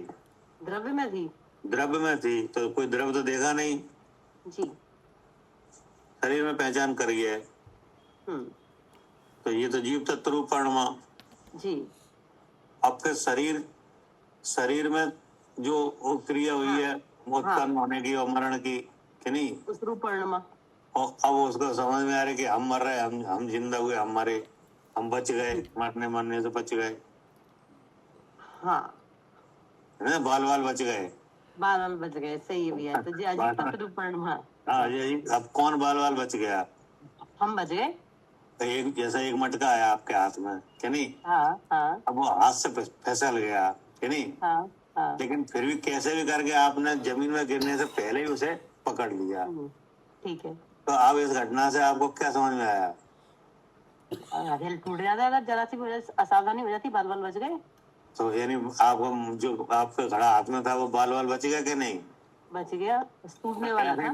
द्रव्य में थी। द्रव्य में थी, तो कोई द्रव्य तो देखा नहीं, जी। शरीर में पहचान कर गया। तो ये तो जीव तत्व रूप परिणमा। जी। अब फिर शरीर में जो क्रिया हुई है उत्पन्न होने की और मरण की, कि नहीं, उस रूप परिणमा। और अब उसको समझ में आ रहा है कि हम मर रहे, हम जिंदा हुए, हम मरे, हम बच गए, मरने से बच गए। हाँ, बाल बाल बच गए। बाल बच गए, सही है भैया। तो जी अजीब तत्व रूप परिणमा। हाँ, यही। अब कौन बाल बाल बच गया? हम बच गए। तो एक मटका आया आपके हाथ में, कि नहीं? हाँ हाँ। अब वो हाथ से फिसल गया, कि नहीं? हाँ हाँ। लेकिन फिर भी कैसे भी करके आपने जमीन में गिरने से पहले ही उसे पकड़ लिया। ठीक है। तो अब इस घटना से आपको क्या समझ में आया? हिल टूट जाता है, जरा सी असावधानी हो जाती, बाल बाल बच गए। तो यानी आपको जो आपके घड़ा हाथ में था वो बाल बाल बच गया कि नहीं? बच गया, टूटने वाला था।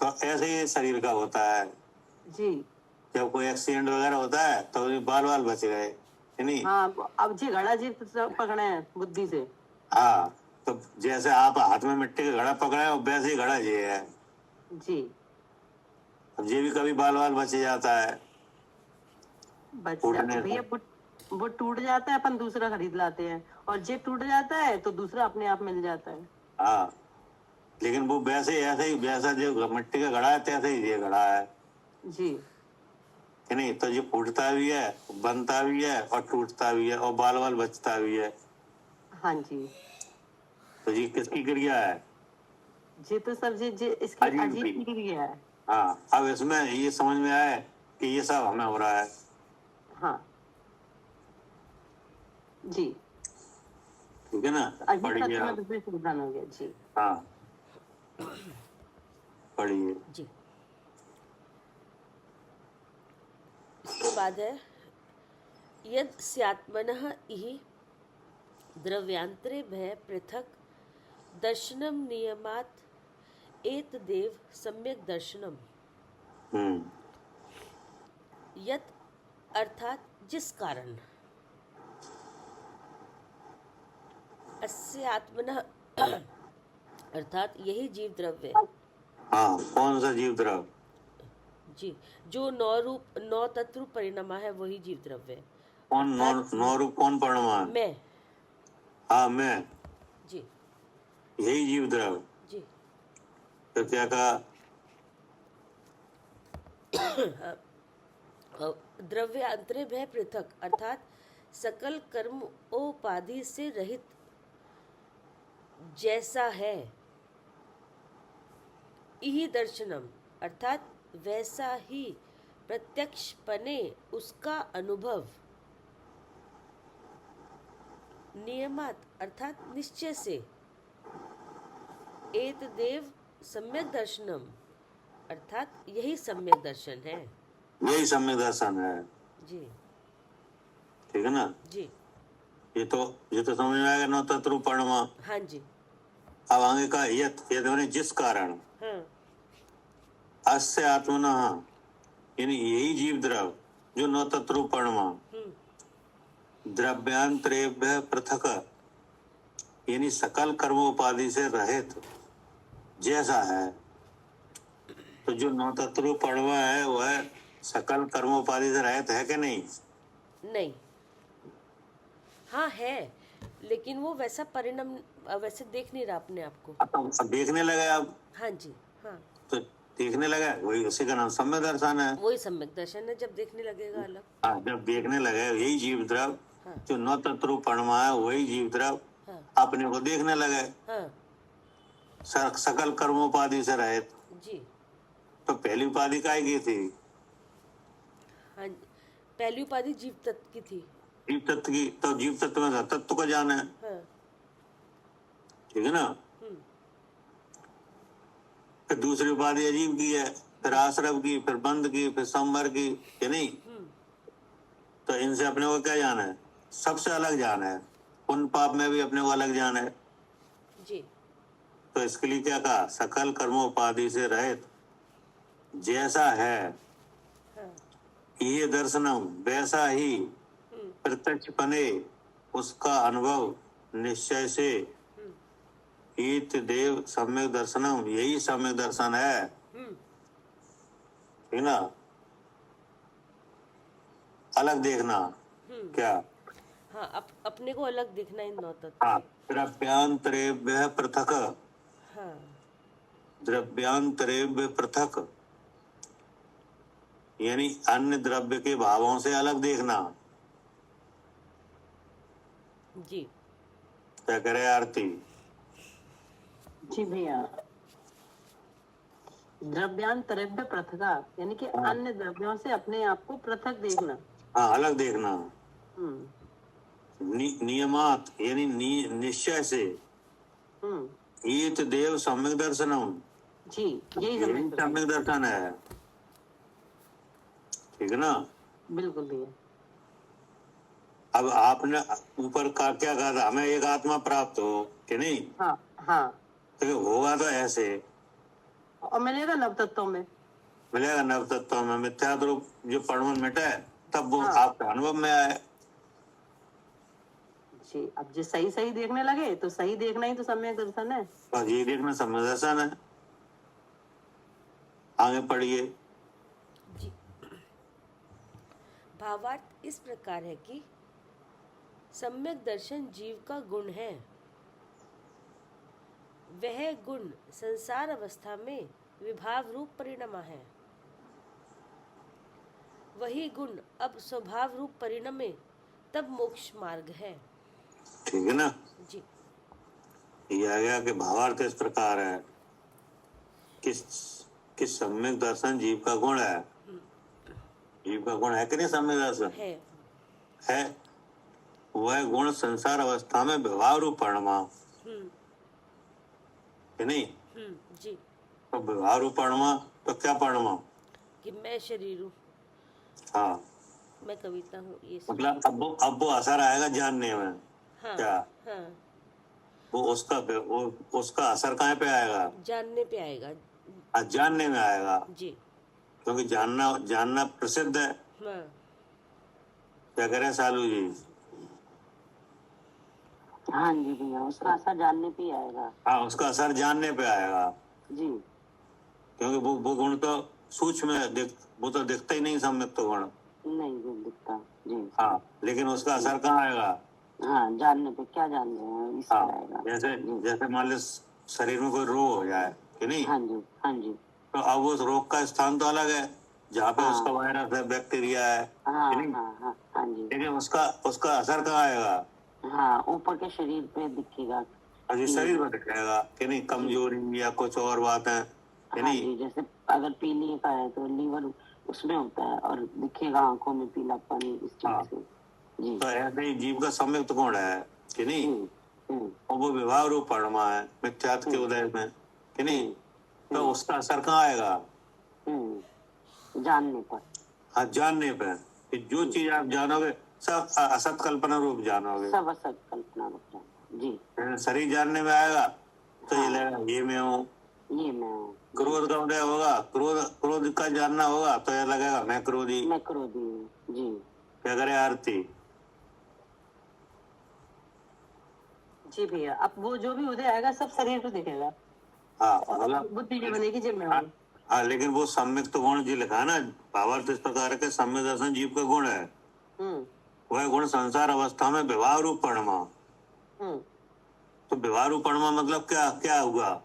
तो ऐसे ही शरीर का होता है। जी। जब कोई एक्सीडेंट वगैरह होता है तो बाल बाल बच गए, कि नहीं? हाँ, अब जी घड़ा जी पकड़े हैं बुद्धि से। हाँ, तो जैसे आप हाथ में मिट्टी का घड़ा पकड़े हो, वैसे ही घड़ा ये है। जी। अब ये भी कभी बाल बाल बच जाता है, बच जाता भैया। वो टूट जाता है, अपन दूसरा खरीद लाते हैं, और जे टूट जाता है तो दूसरा अपने आप मिल जाता है। हाँ, लेकिन वो वैसे ऐसे ही, वैसा जो मिट्टी का घड़ा है तैसे ही ये घड़ा है जी कि नहीं। तो ये फूटता भी है, बनता भी है और टूटता भी है और बाल बाल बचता भी है। हाँ जी तो ये किसकी क्रिया है? जी। तो सर जी जी इसकी अजीब अजीब की। क्रिया है। हाँ, अब इसमें ये समझ में आया कि ये सब हमें हो रहा है। हाँ जी। ठीक है ना। अजीब पढ़िए तत्व में आप। विपरीत विधान हो गया जी। हाँ, पढ़िए। जी। इसके बाद है यद स्यात्मनः इहि द्रव्यांतरे भय पृथक दर्शनम नियमात एतदेव सम्यक दर्शनम। हम्म। यत अर्थात जिस कारण, अस्य आत्मनः अर्थात यही जीव द्रव्य। हाँ, कौन सा जीव द्रव? जी, जो नौ तत्व परिणमा है वही जीव द्रव्य है। कौन नौ रूप कौन परमाणु? मैं। हाँ, मैं, जी यही जीव द्रव। जी। तो क्या कहा? द्रव्य अंतरे भय पृथक अर्थात सकल कर्म उपाधि से रहित जैसा है। इही दर्शनम अर्थात वैसा ही प्रत्यक्षपने उसका अनुभव। नियमात अर्थात निश्चय से। एतदेव सम्यक दर्शनम अर्थात यही सम्यक दर्शन है। यही सम्यक दर्शन है। जी ठीक है ना। जी। ये तो समझ में आएगा नौ तत्व परमा। हाँ जी। अब आगे का यत मैंने जिस कारण, हाँ अस्य आत्मनः यानी यही जीव द्रव जो नौ तत्व परमा द्रव्यांतरेभ्य पृथक यानी सकल कर्मोपाधि से रहित जैसा है। तो जो नौ तत्व परमा है वह सकल कर्मोपाधि से रहित है कि नहीं? नहीं। हाँ है, लेकिन वो वैसा परिणाम वैसे देख नहीं रहा अपने आप को। अब देखने लगा। अब हाँ जी। हाँ, तो देखने लगा, वही उसी का नाम सम्यक दर्शन है। वही सम्यक दर्शन है जब देखने लगेगा अलग। हाँ, जब देखने लगे यही जीव द्रव हाँ जो नौ तत्व परमा है वही जीव द्रव हाँ अपने को देखने लगे हाँ सकल कर्मोपाधि से रहित। जी। तो पहली उपाधि काय की थी? हाँ, पहली उपाधि जीव तत्व की थी। जीव तत्व की। तो जीव तत्व में तत्व को जाना है। हाँ। ठीक है ना। फिर दूसरी उपाधि अजीब की है, फिर आश्रव की, फिर बंद की, फिर संवर की, कि नहीं? तो इनसे अपने को क्या जाना है? सबसे अलग जाना है। पुण्य पाप में भी अपने को अलग जाना है। जी तो इसके लिए क्या कहा? सकल कर्मोपाधि से रहित जैसा है हाँ ये दर्शनम वैसा ही प्रत्यक्षपने उसका अनुभव निश्चय से। ईत देव सम्यक दर्शनम यही सम्यक दर्शन है। ठीक ना। अलग देखना। क्या? हाँ, अपने को अलग दिखना इन नौ तत्व। हाँ, द्रव्यांतरेभ्य पृथक। हाँ द्रव्यांतरेभ्य पृथक यानी अन्य द्रव्य के भावों से अलग देखना। जी। क्या करे आरती? जी भैया। द्रव्यांतरभ्य पृथका यानी कि अन्य द्रव्यों से अपने आप को पृथक देखना। हाँ, अलग देखना। हम्म नियमात यानी निश्चय से। ईत देव सम्यक दर्शनम जी यही यही सम्यक दर्शन है। ठीक है ना। बिल्कुल भैया। अब आपने ऊपर का क्या कहा था? हमें एक आत्मा प्राप्त हो कि नहीं? हाँ हाँ। तो होगा तो ऐसे और मिलेगा नव तत्वों में। मिलेगा नव तत्व में मिथ्या रूप जो परमन मिटे तब वो हाँ। आपके अनुभव में आए। जी अब जो सही सही देखने लगे तो सही देखना ही तो सम्यक दर्शन है। बस ये देखना सम्यक दर्शन है। आगे पढ़िए। जी। भावार्थ इस प्रकार है कि सम्यक दर्शन जीव का गुण है। वह गुण संसार अवस्था में विभाव रूप परिणमा है। वही गुण अब स्वभाव रूप परिणमे तब मोक्ष मार्ग है। ठीक है ना। जी। ये आ गया कि भावार्थ इस प्रकार है कि सम्यक दर्शन जीव का गुण है। जीव का गुण है कि नहीं सम्यक दर्शन? है। वह गुण संसार अवस्था में व्यवहार रूप परिणमा कि नहीं? जी। तो व्यवहार रूप परिणमा तो क्या परिणमा? कि मैं शरीर हूँ, हाँ, मैं कविता हूँ, ये मतलब अब वो असर आएगा जानने में। हाँ, क्या? हाँ, वो उसका असर कहाँ पे आएगा? जानने पे आएगा। जानने में आएगा। जी। क्योंकि जानना प्रसिद्ध है। हाँ। क्या करें सालू जी? हाँ जी भैया, उसका असर जानने पे ही आएगा। हाँ, उसका असर जानने पे आएगा जी। क्योंकि वो गुण तो सूक्ष्म है, वो तो दिखता ही नहीं सम्यक तो गुण। नहीं वो दिखता। जी। हाँ, लेकिन उसका असर कहाँ आएगा? हाँ, जानने पे क्या जान रहे हैं इस पर आएगा। जैसे मान लो शरीर में कोई रोग हो जाए कि नहीं? हाँ जी, हाँ जी। तो अब उस रोग का स्थान तो अलग है जहाँ पे हाँ। उसका वायरस है, बैक्टीरिया है हाँ, कि नहीं? हाँ, हाँ जी। लेकिन उसका असर कहाँ आएगा? हाँ, ऊपर के शरीर पे दिखेगा। अभी शरीर में दिखेगा कि नहीं? कमजोरी या कुछ और बात है कि हाँ नहीं? जी, जैसे अगर पीलिए का है तो लीवर उसमें होता है और दिखेगा आंखों में पीलापन इस हाँ। चीज से। जी। तो ऐसे ही जीव का सम्यक गुण है कि नहीं? और वो विभाव रूप परिणमा है मिथ्यात्व के उदय में कि नहीं? तो उसका असर कहाँ आएगा? जानने पर। हाँ, जानने पे कि जो चीज आप जानोगे सब असत कल्पना रूप जानोगे। सब असत कल्पना रूप जानोगे। जी। शरीर जानने में आएगा तो ये लगेगा ये मैं हूँ। ये मैं हूँ। क्रोध का उदय होगा, क्रोध का जानना होगा तो ये लगेगा मैं क्रोधी मैं क्रोधी हूँ। जी। क्या करे आरती? जी भैया, अब वो जो भी उदय आएगा सब शरीर पे दिखेगा। हाँ, और मतलब बुद्धि जो बनेगी जब मैं हूँ। हाँ, लेकिन वो सम्यक तो गुण जी लिखा है ना, भावार्थ इस प्रकार के सम्यक दर्शन जीव का गुण है। वह गुण संसार अवस्था में व्यवहार रूप परिणमा। तो व्यवहार रूप परिणमा मतलब क्या क्या हुआ?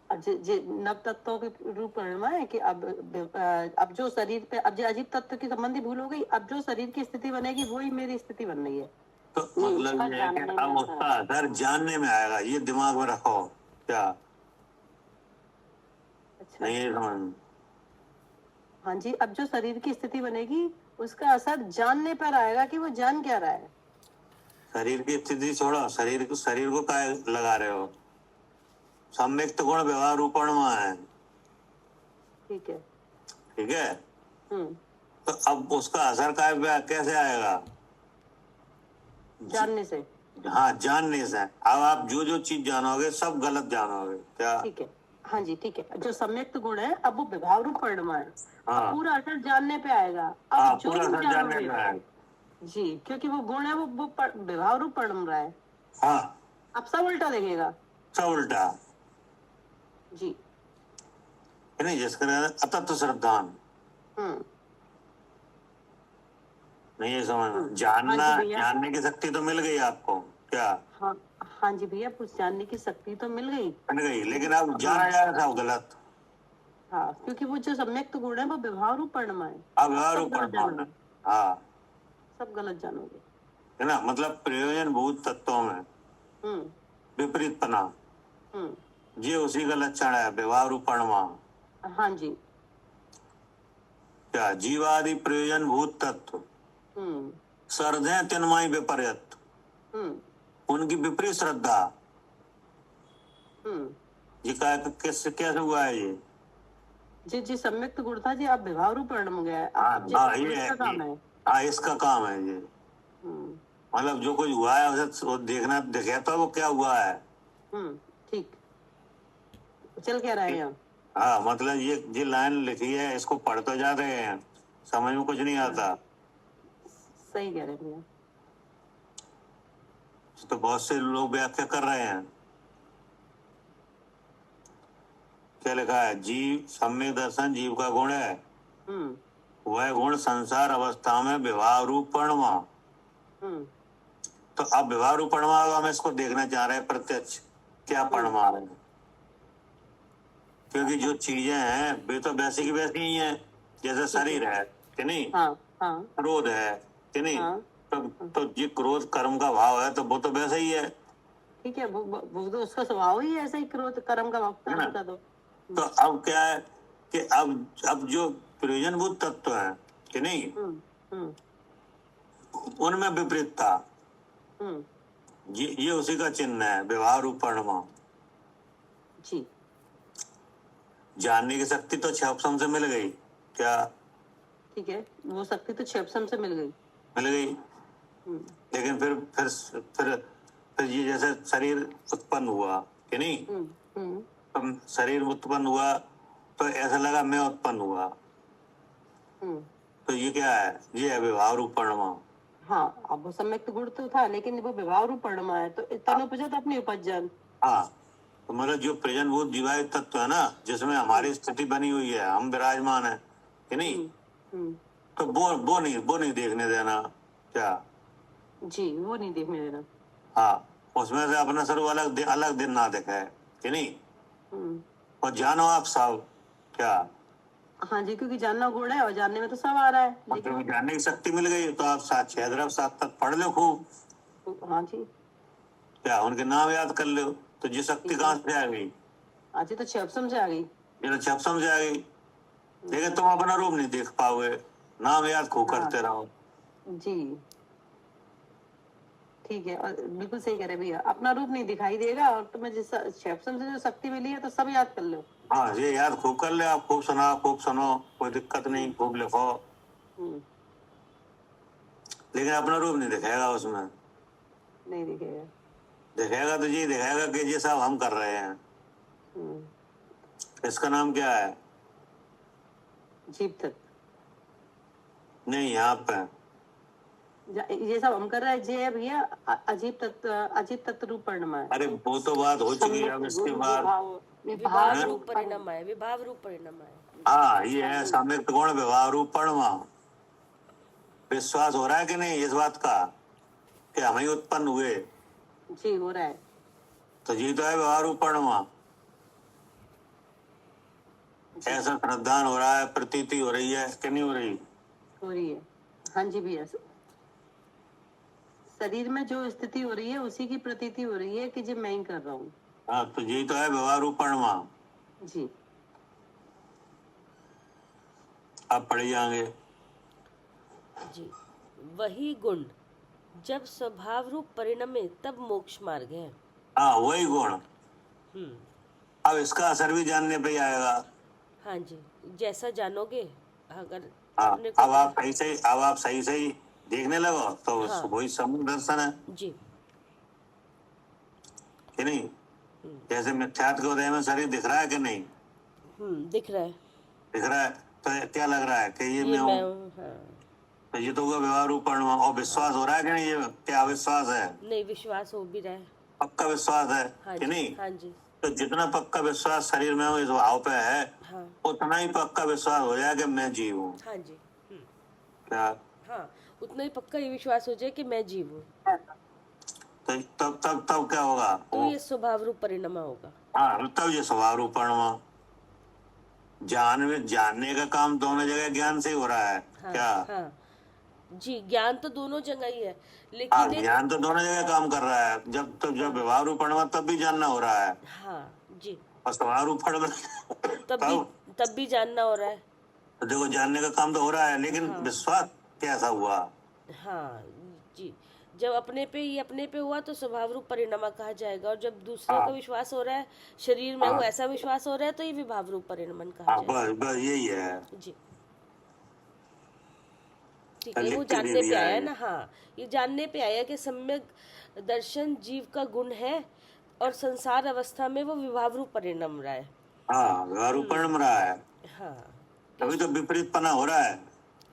नव तत्वों के रूप परिणमा है कि अब जो शरीर पे अब जो अजीब तत्व की संबंधी भूल हो गई, अब जो शरीर की स्थिति बनेगी वही मेरी स्थिति बन रही है। तो मतलब ये है कि अब उसका असर जानने में आएगा, ये दिमाग में रखो। क्या? अच्छा। नहीं समझ? हाँ जी, अब जो शरीर की स्थिति बनेगी उसका असर जानने पर आएगा कि वो जान क्या रहा है। शरीर की स्थिति छोड़ो, शरीर को काय लगा रहे हो? सम्यक गुण व्यवहार रूपणमा है। ठीक है। ठीक है। तो अब उसका असर कैसे आएगा? जानने से। हाँ, जानने से। अब आप जो जो चीज जानोगे सब गलत जानोगे। क्या? ठीक है। हाँ जी, ठीक है। जो सम्यक गुण है अब वो विभाव रूप परिणमा है। हाँ। अब पूरा असर जानने पे आएगा। अब हाँ, जो पूरा भी असर जानने पे आएगा। जी, क्योंकि वो गुण है वो विभाव रूप परिणम रहा है। हाँ, अब सब उल्टा देखेगा। सब उल्टा जी। नहीं, जिसका अतत्व श्रद्धान नहीं है समझ। जानने की शक्ति तो मिल गई आपको। क्या? हाँ जी भैया, कुछ जानने की शक्ति तो मिल गई, लेकिन अब जाना जा रहा था गलत। हाँ, क्योंकि वो जो सम्यक गुण है वो व्यवहार रूप परिणमा है। अब व्यवहार रूप परिणमा। हाँ, सब गलत जानोगे है ना। मतलब प्रयोजन भूत तत्वों में विपरीतपना ये उसी का लक्षण है, व्यवहार रूप परिणमा। हाँ जी। क्या? जीवादि प्रयोजन भूत तत्व सर्दे तिन्मय विपर्यत उनकी विपरीत श्रद्धा। ये कैसे हुआ है ये? जी सम्यक गुण था जी, अब व्यवहार रूप परिणम गया है। इसका काम है ये। मतलब जो कुछ हुआ है उसे वो देखना देखे तो वो क्या हुआ है। ठीक, चल क्या रहे हैं। हाँ, मतलब ये लाइन लिखी है, इसको पढ़ तो जा रहे हैं, समझ में कुछ नहीं आता। सही कह रहे भैया। तो बहुत से लोग व्याख्या कर रहे हैं। क्या लिखा है? जीव सम्यक दर्शन जीव का गुण है। वह गुण संसार अवस्था में व्यवहार रूप परिणमा। तो अब व्यवहार रूप परिणमा हम इसको देखना चाह रहे हैं प्रत्यक्ष क्या परिणमा है। क्योंकि जो चीजें हैं वे तो वैसी की वैसी ही हैं, जैसे शरीर है कि नहीं, हाँ हाँ क्रोध है कि नहीं, हाँ तो ये क्रोध कर्म का भाव है, तो वो तो वैसा ही है। ठीक है, वो तो उसका स्वभाव ही ऐसा ही, क्रोध कर्म का कर्म का तो अब क्या है कि अब जो प्रयोजनभूत तत्व है कि नहीं, हम्म उनमें विपरीतता, हम्म ये उसी का चिन्ह है, व्यवहार रूप परिणाम। जी जानने की शक्ति तो क्षपसम से मिल गई, क्या ठीक है, वो शक्ति तो क्षेपसम से मिल गई। मिल गई, लेकिन फिर ये जैसे शरीर उत्पन्न हुआ कि नहीं, तो शरीर उत्पन्न हुआ तो ऐसा लगा मैं उत्पन्न हुआ, तो ये क्या है, ये है व्यवहार रूप परिणाम। हाँ, अब वो सम्यक गुण तो था, लेकिन वो व्यवहार रूप परिणाम है, तो तनुपजत अपनी उपजन। हाँ, तो मतलब जो प्रजनभूत जीवायु तत्व है ना, जिसमें हमारी स्थिति बनी हुई है, हम विराजमान है कि नहीं, तो वो नहीं देखने देना, क्या जी, वो नहीं देखने देना। हाँ, उसमें से अपना स्वरूप अलग दिन ना दिखे कि नहीं, और जानो आप सब, क्या हाँ जी, क्योंकि जानना गुण है और जानने में तो सब आ रहा है, लेकिन जानने की शक्ति मिल गई तो आप 7 तक पढ़ लो खूब, हाँ जी, क्या उनके नाम याद कर लो, तो ये शक्ति कहाँ से आ गई, आज तो क्षपसम से आ गई, ये तो क्षपसम से आ गई, लेकिन तुम अपना रूप नहीं देख पाओगे, नाम याद खूब करते रहो। जी ठीक है, और बिल्कुल सही कह रहे भैया, अपना रूप नहीं दिखाई देगा, और तुम्हें जिस क्षपसम से जो शक्ति मिली है तो सब याद कर लो। हाँ, ये याद खूब कर ले आप, खूब सुनो, कोई दिक्कत नहीं, खूब लिखो, लेकिन अपना रूप नहीं दिखेगा उसमें, नहीं दिखेगा, दिखेगा तो ये दिखेगा कि ये सब हम कर रहे हैं, इसका नाम क्या है, जीव तत्व, नहीं यहाँ पे ये सब हम कर रहे हैं, जे है भैया अजीब तत्व रूप परिणाम है। अरे वो तो बात हो चुकी है, अब इसके बाद विभाव रूप परिणाम है, विभाव रूप परिणाम है। हाँ, ये है सम्यक गुण व्यवहार रूप परिणाम। विश्वास हो रहा है कि नहीं इस बात का कि हम ही उत्पन्न हुए, जी हो रहा है, तो ये तो है व्यवहार रूप परिणाम। ऐसा श्रद्धान हो रहा है, प्रतीति हो रही है कि नहीं हो रही, हो रही है, हाँ जी भैया, शरीर में जो स्थिति हो रही है उसी की प्रतीति हो रही है कि जी मैं ही कर रहा हूँ। हाँ, तो यही तो है व्यवहार रूप परिणाम। जी आप पढ़े जाएंगे जी, वही गुण जब स्वभाव रूप परिणमे तब मोक्ष मार्ग है। हाँ, वही गुण, अब इसका असर भी जानने पे ही आएगा। हाँ जी, जैसा जानोगे, अगर हाँ, अपने अब आप सही सही देखने लगो तो हाँ। वही सम्यक दर्शन है जी, कि नहीं, जैसे मिथ्यात्व के उदय में शरीर दिख रहा है कि नहीं, दिख रहा है, दिख रहा है, तो क्या लग रहा है कि ये ये मैं मैं हूँ, हूँ, हाँ। तो ये तो होगा व्यवहार रूप परिणाम। और विश्वास हो रहा है कि नहीं, ये क्या अविश्वास है, नहीं, विश्वास हो भी रहा है, पक्का विश्वास है हाँ कि जी, नहीं, हाँ जी, तो जितना पक्का विश्वास शरीर में हो इस भाव पे है, हाँ, उतना ही पक्का विश्वास हो जाए कि मैं जीव हूँ, हाँ जी, क्या, हाँ, उतना ही पक्का ये विश्वास हो जाए कि मैं जीव हूँ, तो तब क्या होगा, तो ये स्वभाव रूप परिणाम होगा। हाँ, तब ये स्वभाव रूप परिणाम। जानने का काम दोनों जगह ज्ञान से ही हो रहा है, हाँ, क्या, हाँ जी, ज्ञान तो दोनों जगह ही है, हाँ, लेकिन एक ज्ञान तो दोनों जगह काम कर रहा है, जब व्यवहार रूप परिणाम तब भी जानना हो रहा है, हाँ जी, और स्वभाव रूप परिणाम तब भी जानना हो रहा है, तो देखो जानने का काम तो हो रहा है, लेकिन हाँ। विश्वास कैसा हुआ, हाँ जी, जब अपने पे हुआ तो स्वभाव रूप परिणाम कहा जाएगा, और जब दूसरों हाँ। का विश्वास हो रहा है, शरीर में हाँ। वो ऐसा विश्वास हो रहा है, तो ये विभाव रूप परिणाम कहा हाँ, जाएगा। बस यही है, जी ठीक है, लिख वो के दे जानने पे दिया आया है। ना, हाँ, ये जानने पे आया कि सम्यक दर्शन जीव का गुण है, और संसार अवस्था में वो विभाव रूप परिणाम रहा है। हाँ, व्यवहार रूप परिणाम रहा है, हाँ अभी तो विपरीत पना हो रहा है,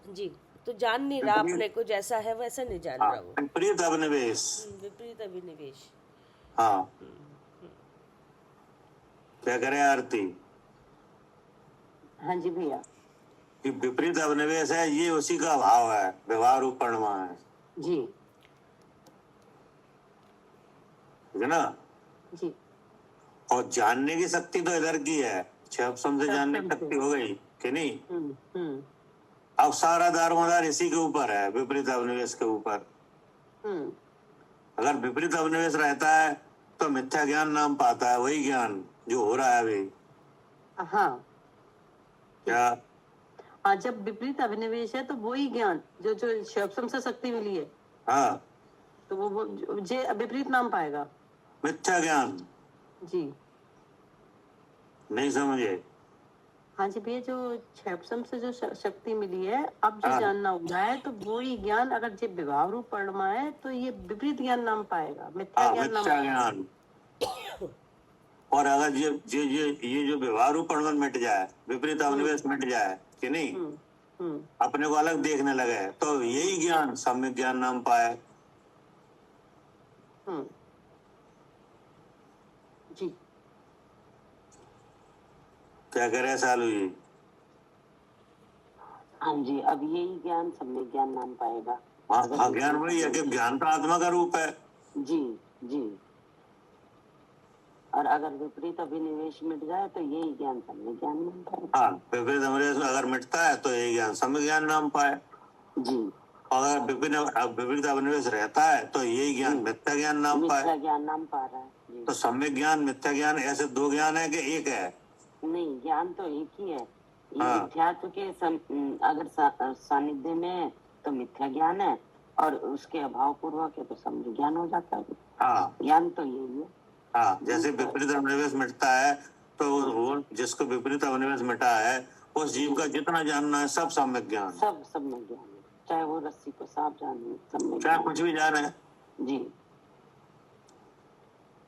जी, तो जान नहीं रहा अपने को, जैसा है वैसा नहीं जान हाँ, रहा वो, विपरीत अभिनिवेश, विपरीत अभिनिवेश। हाँ, क्या करे आरती, हाँ जी भैया, कि विपरीत अभिनिवेश है, ये उसी का भाव है, व्यवहार रूप परिणाम है, जी ठीक है ना, जी और जानने की शक्ति तो इधर की है छह ऑप्शन से जानने की शक्ति हो गई कि नहीं। हम्म अब सारा दारोमदार इसी के ऊपर है, विपरीत अभिनिवेश के ऊपर। हम्म अगर विपरीत अभिनिवेश रहता है तो मिथ्या ज्ञान नाम पाता है, वही ज्ञान जो हो रहा है अभी। हाँ क्या? हाँ, जब विपरीत अभिनिवेश है तो वही ज्ञान जो जो शब्द से शक्ति मिली है, हाँ, तो वो जे विपरीत नाम पाएगा। मिथ्या ज्ञान। जी नहीं समझे? हाँ जी भैया, जो क्षैपसम से जो शक्ति मिली है, अब जो हाँ। जानना हो रहा है, तो वो ही ज्ञान अगर जो विभाव रूप परमा है तो ये विपरीत ज्ञान नाम पाएगा, मिथ्या हाँ, ज्ञान नाम मिथ्या ज्ञान। और अगर ये जो व्यवहार रूपण मिट जाए, विपरीत अभिनिवेश मिट जाए कि नहीं, अपने को अलग देखने लगे, तो यही ज्ञान सम्यक ज्ञान नाम पाए। जी क्या कह रहे हैं सालू जी? हाँ जी, अब यही ज्ञान सम्यक ज्ञान नाम पाएगा। हाँ, ज्ञान वही है कि ज्ञान तो आत्मा का रूप है। जी जी। और अगर विपरीत अभिनिवेश मिट जाए तो यही ज्ञान सम्यक ज्ञान नाम पाएगा। हाँ, विपरीत अभिनिवेश अगर मिटता है तो यही ज्ञान सम्यक ज्ञान नाम पाए। जी। अगर विपरीत अभिनिवेश रहता है तो यही ज्ञान मिथ्या ज्ञान नाम पाए। मिथ्या ज्ञान नाम पा रहा है जी। तो सम्यक ज्ञान मिथ्या ज्ञान ऐसे दो ज्ञान है कि एक है? नहीं, ज्ञान तो एक ही है। ये हाँ। मिथ्यात्व के अगर सानिध्य में है तो मिथ्या ज्ञान है, और उसके अभाव पूर्वक है तो सम्यक ज्ञान हो जाता है। हाँ, ज्ञान तो यही है। हाँ, जैसे विपरीत अभिनिवेश मिटता है तो वो जिसको विपरीत अभिनिवेश मिटा है उस जीव का जितना जानना है सब सम्यक ज्ञान, सब सम्यक ज्ञान है। चाहे वो रस्सी को सांप जाने, सम्यक चाहे ज्ञान। कुछ भी जाने जी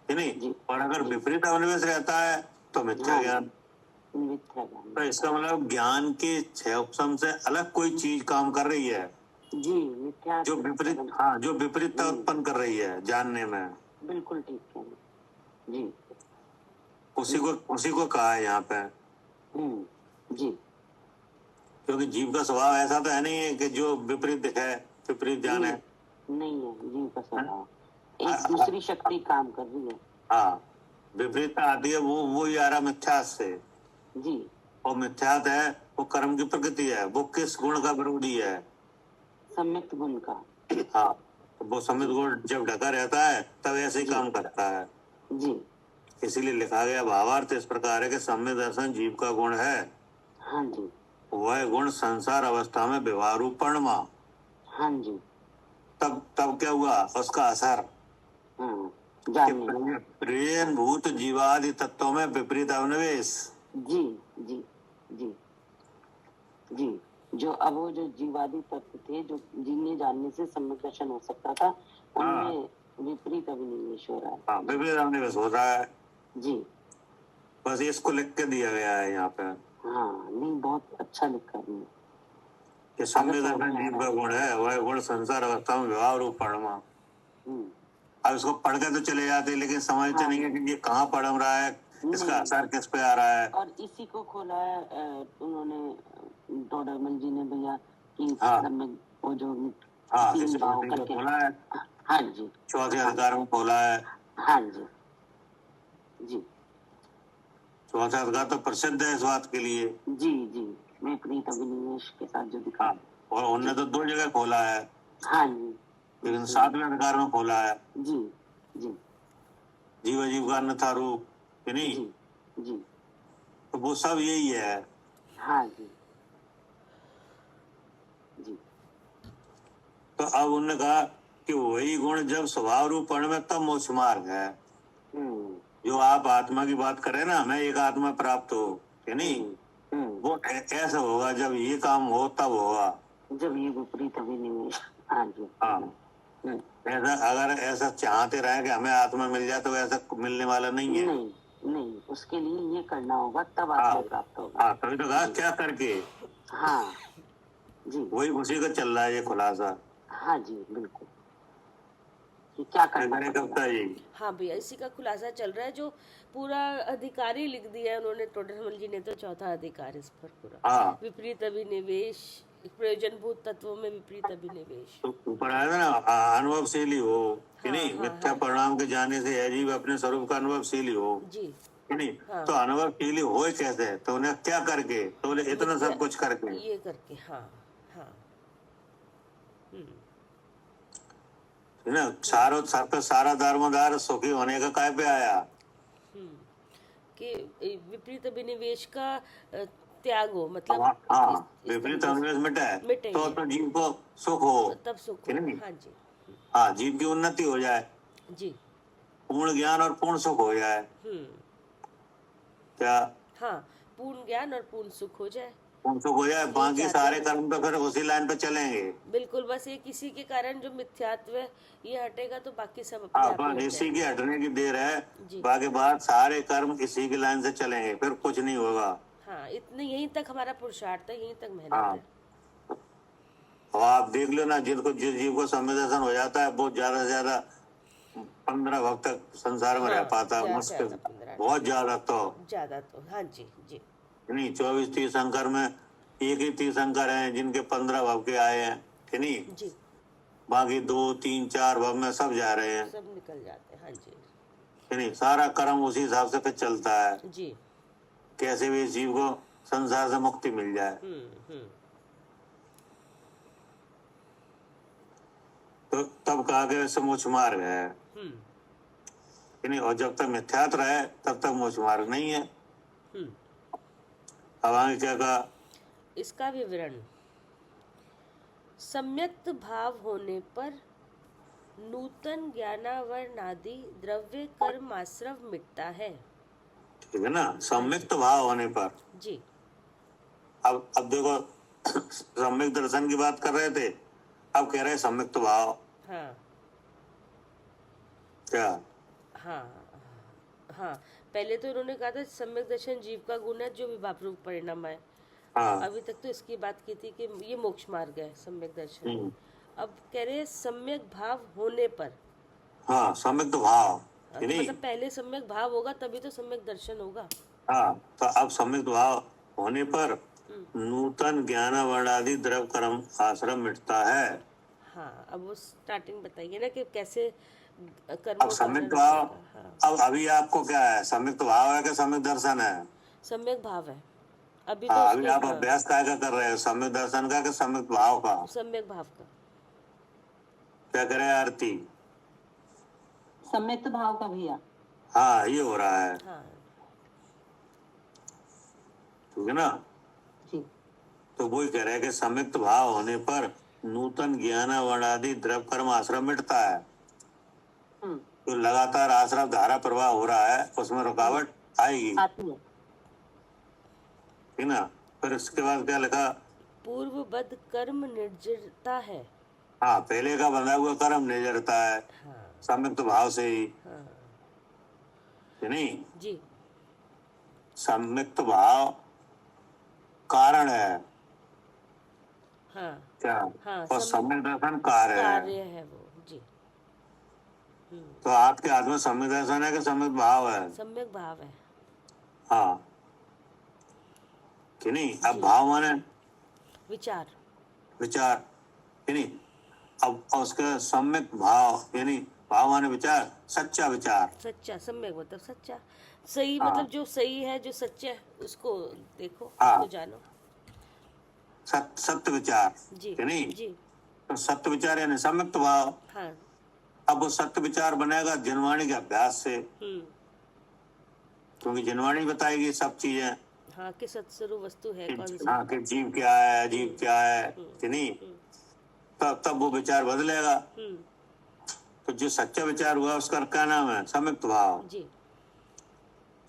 कि नहीं। जी। और अगर विपरीत अभिनिवेश रहता है तो मिथ्या हाँ। ज्ञान। मिथ्या ज्ञान। तो इसका मतलब ज्ञान के छह उपसम से अलग कोई चीज काम कर रही है जी, मिथ्या जो विपरीत, हाँ, जो विपरीतता उत्पन्न कर रही है जानने में। बिल्कुल ठीक है जी। उसी को कहा है यहाँ पे। जी। क्योंकि जीव का स्वभाव ऐसा तो है नहीं है कि जो विपरीत है विपरीत ज्ञान है। नहीं है जीव का स्वभाव, एक दूसरी शक्ति काम कर रही है। हाँ, विपरीतता आती है वो ही आ रहा मिथ्यात से। जी। और मिथ्यात है वो कर्म की प्रकृति है, वो किस गुण का विरोधी है? सम्यक गुण का। हाँ, तो वो सम्यक गुण जब ढका रहता है तब ऐसे ही काम करता है। जी। इसीलिए लिखा गया भावार्थ इस प्रकार है कि सम्यक दर्शन जीव का गुण है। हाँ जी। वह गुण संसार अवस्था में व्यवहार रूपणमा। हाँ जी। तब क्या हुआ उसका असर? प्रेम भूत जीवादि तत्वों में विपरीत अभिनिवेश। जी जी जी जी। जो अब वो जो जीवादि तत्व थे जो जिन्हें जानने से सम्यक दर्शन हो सकता था, उनमें विपरीत अभिनिवेश हो रहा है। हाँ, विपरीत अभिनिवेश हो रहा है जी। बस इसको लिख के दिया गया है यहाँ पे। हाँ, नहीं, बहुत अच्छा लिखा है कि सम्यक दर्शन जीव का गुण है, वह गुण संसार अवस्था में व्यवहार रूप पढ़मा। अब इसको पढ़ के तो चले जाते लेकिन समझते नहीं है कि ये कहाँ पढ़ रहा है, इसका असर किस पे आ रहा है। और इसी को खोला है उन्होंने टोडरमल जी ने भैया कि वो जो तीन भाव करके खोला है। हाँ जी, चौथे अधिकार में खोला है। हाँ जी जी। चौथा अधिकार तो प्रसिद्ध है इस बात के लिए। जी जी, विपरीत अभिनिवेश के साथ जो दिखा। और उन्होंने तो 2 जगह खोला है। हाँ जी, लेकिन 7वें अधिकार में खोला है। जी जी। जीव जीव का अन्यथा रूप कि नहीं। जी जी। तो वो सब यही है। हाँ जी जी। तो अब उन्होंने कहा कि वही गुण जब स्वभाव रूप में तब मोक्ष मार्ग है। जो आप आत्मा की बात करें ना, हमें एक आत्मा प्राप्त हो कि नहीं, वो ऐसा होगा जब ये काम हो तब होगा, जब ये विपरीत अभिनिवेश। हाँ जी। हाँ, ऐसा अगर ऐसा चाहते रहे कि हमें आत्मा मिल जाए तो ऐसा मिलने वाला नहीं है। नहीं नहीं, उसके लिए ये करना होगा तब आत्मा प्राप्त होगा। हाँ, तभी तो कहा क्या करके। हाँ जी, वही उसी का चल रहा है ये खुलासा। हाँ जी बिल्कुल, कि क्या करना पड़ेगा जी। हाँ भैया, इसी का खुलासा चल रहा है, जो पूरा अधिकार ही लिख दिया है उन्होंने, टोडरमल जी ने तो चौथा अधिकार इस पर पूरा। हाँ, विपरीत अभिनिवेश, प्रयोजनभूत तत्वों में विपरीत अभिनिवेश। तो ऊपर आया ना अनुभवशीली हो कि नहीं, मिथ्या परिणाम के जाने से अजीब अपने स्वरूप का अनुभवशीली हो। जी। नहीं, हाँ। तो अनुभवशीली होए कैसे, तो उन्हें क्या करके, तो बोले इतना सब कुछ करके, ये करके, हाँ हाँ। है ना। सारो सर पे सारा दारोमदार सुखी होने का काय पे आया, कि विपरीत अभिनिवेश का त्याग हो, मतलब हाँ, इस विपरीत तरीके से अभिनिवेश मिटे मिटेंगे, तो जीव को सुख हो, तब सुख है हो। नहीं। हाँ जी, हाँ, जीव की उन्नति हो जाए, जी। पूर्ण ज्ञान और पूर्ण सुख हो जाए, क्या हाँ, पूर्ण ज्ञान और पूर्ण सुख हो जाए, पूर्ण सुख हो जाए, बाकी चाहते सारे हैं। कर्म तो फिर उसी लाइन पे चलेंगे। बिल्कुल, बस ये किसी के कारण जो मिथ्यात्व है ये हटेगा तो बाकी सब अपने हाँ, आप ही बस हट इसी की जाएंगे। हटने की देर है, जी। बाकी बात सारे कर्म इसी की लाइन से चलेंगे, फिर कुछ नहीं होगा। हाँ, इतने यहीं तक हमारा पुरुषार्थ है, यहीं तक मेहनत हाँ, है। और आप देख लो ना, जिनको जिस जीव को संवेद दर्शन हो जाता है बहुत ज्यादा से ज्यादा 15 भक्त तक संसार में रह हाँ, पाता है, ज्यादा मुश्किल, 15 बहुत ज्यादा तो ज्यादा तो, हाँ जी जी। नहीं। 24 तीर्थंकर में एक ही तीर्थंकर हैं जिनके 15 भव के आए हैं, कि नहीं। जी, बाकी 2 3 4 भव में सब जा रहे हैं, सब निकल जाते हैं। हाँ जी कि नहीं। सारा कर्म उसी हिसाब से फिर चलता है, जी। कैसे भी इस जीव को संसार से मुक्ति मिल जाए। तो तब कहा गया ऐसे मोक्ष मार्ग है, कि नहीं। और जब तक मिथ्यात्व रहे तब तक मोक्ष मार्ग नहीं है। अब आगे क्या कहा, इसका विवरण। सम्यक्त भाव होने पर नूतन ज्ञानावरणादि द्रव्य कर्म आश्रव मिटता है। ठीक है ना, सम्यक्त भाव होने पर। जी। अब देखो सम्यक दर्शन की बात कर रहे थे, अब कह रहे हैं सम्यक्त भाव। हाँ क्या, हाँ हाँ, पहले तो उन्होंने कहा था सम्यक दर्शन जीव का गुण है जो विभाव रूप परिणाम है। हाँ, अभी तक तो इसकी बात की थी कि ये मोक्ष मार्ग है सम्यक दर्शन। अब कह रहे हैं सम्यक भाव होने पर। हाँ, सम्यक्त भाव, तो कि नहीं। मतलब पहले सम्यक भाव होगा तभी तो सम्यक दर्शन होगा। हाँ, तो अब सम्यक्त भाव होने पर नूतन ज्ञान वर्णादि द्रव कर्म आश्रम मिटता है। हाँ, अब वो स्टार्टिंग बताइए ना कि कैसे अब कर्मों का सम्यक्त आचरण भाव, करेगा। हाँ, अब अभी आपको क्या है, सम्यक्त भाव है कि सम्यक दर्शन है। सम्यक भाव है अभी तो हाँ, अभी उसके। आप हाँ, अभ्यास काय का कर रहे हो, सम्यक दर्शन का कि सम्यक भाव का। सम्यक भाव का। क्या करे आरती, सम्यक्त भाव का भैया। हाँ, ये हो रहा है, हाँ ठीक है ना। जी। तो वही कह रहे हैं कि सम्यक्त भाव होने पर नूतन ज्ञान वर्णादि द्रव कर्म आश्रम मिटता है। तो लगातार आश्रम धारा प्रवाह हो रहा है, उसमें रुकावट आएगी, आती है। ठीक ना। फिर इसके बाद क्या लिखा, पूर्वबद्ध कर्म निर्जरता है। हाँ, पहले का बंधा हुआ कर्म निर्जरता है, हाँ सम्यक्त भाव से ही, हाँ कि नहीं। जी। सम्यक्त भाव कारण है, हाँ क्या, हाँ, और सम्यक दर्शन कार्य है। कार्य है वो। जी। तो आपके हाथ में सम्यक दर्शन है कि सम्यक भाव है। सम्यक भाव है। हाँ, कि नहीं। अब भाव माने विचार। विचार, कि नहीं। अब उसका सम्यक भाव, यानी भाव माने विचार, सच्चा विचार। सच्चा, सम्यक मतलब सच्चा, सही, हाँ। मतलब जो सही है जो सच्चा है उसको देखो, हाँ। उसको जानो। सत्य विचार, जी कि नहीं। जी। तो सत्य विचार यानी सम्यक्त भाव। हाँ। अब वो सत्य विचार बनेगा जिनवाणी के अभ्यास से, क्योंकि जिनवाणी बताएगी सब चीजें। हाँ, कि सत्स्वरूप वस्तु है कौन सी। हाँ, कि जीव क्या है, जीव क्या है, कि नहीं। तब वो विचार बदलेगा। तो जो सच्चा विचार हुआ उसका क्या नाम है, सम्यक्त भाव। जी।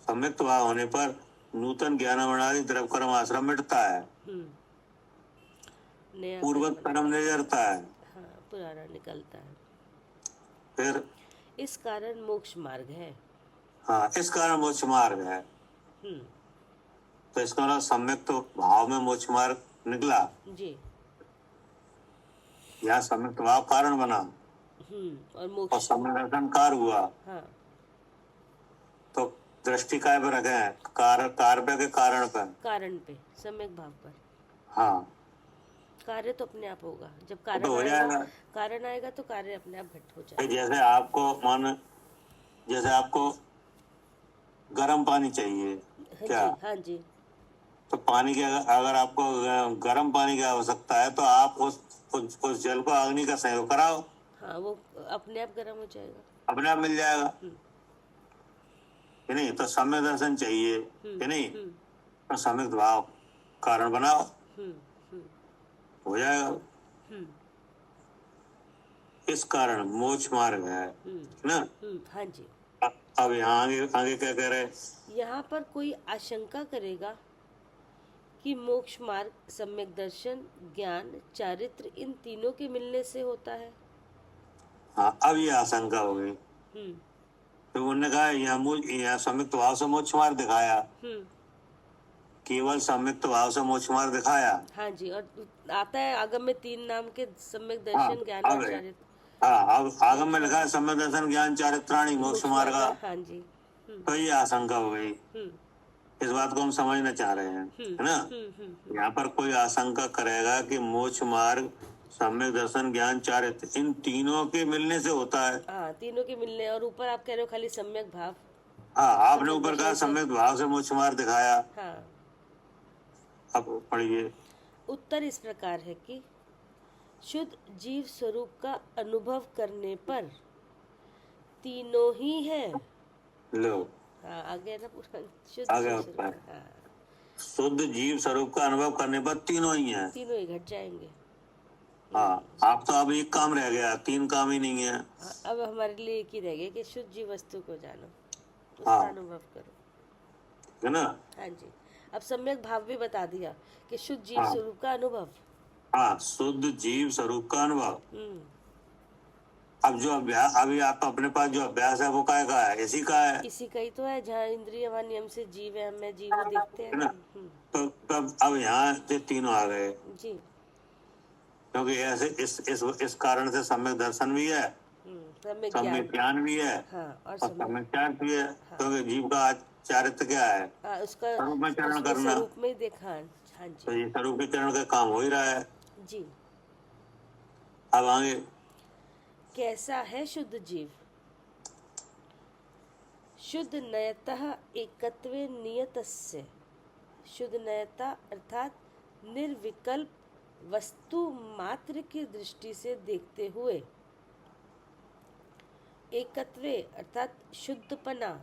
सम्यक्त भाव होने पर नूतन ज्ञान वर्णादि द्रव कर्म आश्रम मिटता है, नया पूर्वत कर्म निर्जरता है। हाँ, पुराना निकलता है। फिर इस कारण मोक्ष मार्ग है। हाँ, इस कारण मोक्ष मार्ग है। तो इसका मतलब सम्यक्त भाव में मोक्ष मार्ग निकला। जी। यहाँ सम्यक्त भाव कारण बना और और मोक्ष। सम्यक दर्शन कार्य हुआ। हाँ, तो दृष्टि काय पे रखे हैं, कार्य पे के कारण पे। कारण पे, सम्यक भाव पर। हाँ, कार्य तो अपने आप होगा, जब तो कारण हो आएगा, जाएगा। कारण आएगा तो कार्य अपने आप घट हो जाएगा। जैसे आपको गर्म पानी चाहिए क्या? जी हाँ जी तो पानी की अगर आपको गर्म पानी की आवश्यकता है तो आप उस जल को अग्नि का संयोग कराओ, हाँ, वो अपने आप गर्म हो जाएगा। अपने आप मिल जाएगा हम्म कि नहीं? तो सम्यक दर्शन चाहिए कि नहीं? हम्म तो सम्यक भाव कारण बनाओ, हम्म हम्म हो जाएगा। हम्म इस कारण मोक्ष मार्ग है ना? हाँ जी। अब यहाँ आगे आगे क्या कह रहे हैं? यहाँ पर कोई आशंका करेगा कि मोक्ष मार्ग सम्यक दर्शन, ज्ञान, चारित्र इन तीनों के मिलने से होता है। हाँ, अब ये आशंका हो गई। हम्म तो उन्होंने कहा यहाँ संयुक्त भाव से मोक्ष मार्ग दिखाया, हम्म केवल संयुक्त भाव से मोक्ष मार्ग दिखाया। हाँ जी, और आता है आगम में 3 नाम के सम्यक हाँ, दर्शन, ज्ञान अब और है। चारित्र। हाँ, अब आगम में लिखा है सम्यक दर्शन ज्ञान चारित्राणी मोक्ष मार्ग। हाँ जी। तो ये आशंका हो गई। हम्म इस बात को हम समझना चाह रहे हैं, है ना? यहाँ पर कोई आशंका करेगा कि मोक्ष मार्ग सम्यक दर्शन ज्ञान चारित्र इन तीनों के मिलने से होता है। हाँ, तीनों के मिलने, और ऊपर आप कह रहे हो खाली सम्यक भाव। हाँ, आपने ऊपर कहा सम्यक भाव से मोक्ष मार्ग दिखाया। हाँ, अब पढ़िए। उत्तर इस प्रकार है कि शुद्ध जीव स्वरूप का अनुभव करने पर तीनों ही है। लो, हाँ, आगे ना पूरा शुद्ध आगे जीव होता स्वरूप। है। हाँ, शुद्ध जीव स्वरूप का अनुभव करने पर तीनों ही हैं। तीनों ही घट जाएंगे। हाँ, आप तो अब एक काम रह गया, 3 काम ही नहीं है। हाँ, अब हमारे लिए एक ही रह गया कि शुद्ध जीव वस्तु को जानो, उसका हाँ। अनुभव करो, है ना? हाँ जी। अब सम्यक भाव भी बता दिया कि शुद्ध जीव हाँ। स्वरूप का अनुभव। हाँ, शुद्ध जीव स्वरूप का अनुभव। हम्म अब जो अभ्यास अभी आप अपने पास जो अभ्यास है वो काय का है? इसी का है, इसी का ही तो है, जहाँ इंद्रिय वा नियम से जीव है, मैं जीव हूँ, देखते हैं है ना। ना? तो तब अब यहाँ से तीनों आ गए, जी। क्योंकि ऐसे इस कारण से सम्यक दर्शन भी है, सम्यक सम्यक ज्ञान। ज्ञान भी है, हाँ, और और सम्यक, सम्यक चारित्र भी है। क्योंकि जीव का चारित्र क्या है? हाँ, उसका स्वरूप में चरण उसको करना। स्वरूप में ही देखा। हाँ तो जी ये स्वरूप के चरण का काम हो ही रहा है। जी। अब आगे कैसा है शुद्ध जीव? शुद्ध नयतः एकत्वे नियतस्य। शुद्ध नयता अर्थात निर्विकल्प वस्तु मात्र की दृष्टि से देखते हुए, एकत्वे अर्थात शुद्धपना,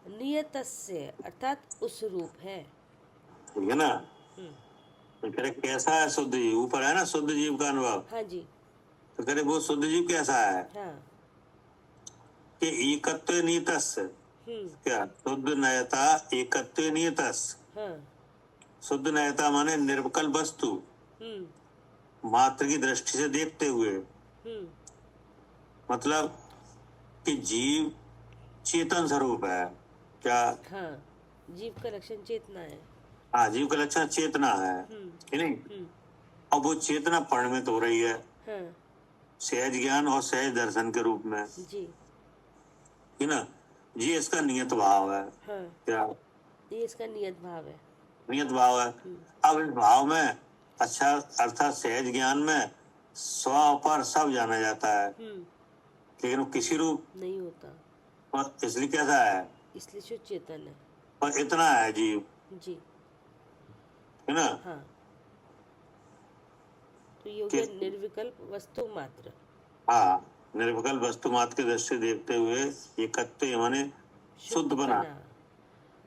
नियतस्य अर्थात उस रूप है। ठीक है ना? तो कह रहे कैसा है शुद्ध जीव? ऊपर है ना शुद्ध जीव का अनुभव। हाँ जी। तो कह रहे वो शुद्ध जीव कैसा है? हाँ। कि एकत्व नियतस्य। क्या? शुद्ध नयता एकत्व नियतस्य। हाँ। शुद्ध नयता माने निर्विकल्प वस्तु मात्र की दृष्टि से देखते हुए। मतलब कि जीव चेतन स्वरूप है। क्या? हाँ, जीव का लक्षण चेतना है। हाँ, जीव का लक्षण चेतना है, कि नहीं? और वो चेतना परिणमित हो रही है हाँ सहज ज्ञान और सहज दर्शन के रूप में, जी। है ना? ये इसका नियत भाव है। हाँ, क्या? ये इसका नियत भाव है। नियत भाव है। अब इस भाव में अच्छा अर्थात सहज ज्ञान में स्व पर सब जाना जाता है, लेकिन वो किसी रूप नहीं होता, और इसलिए कैसा है? इसलिए शुद्ध चेतन है। और इतना है जीव, जी। है ना? हाँ, तो ये हो गया निर्विकल्प वस्तु मात्र। हाँ, निर्विकल्प वस्तु मात्र की दृष्टि से देखते हुए एकत्व माने शुद्ध बना।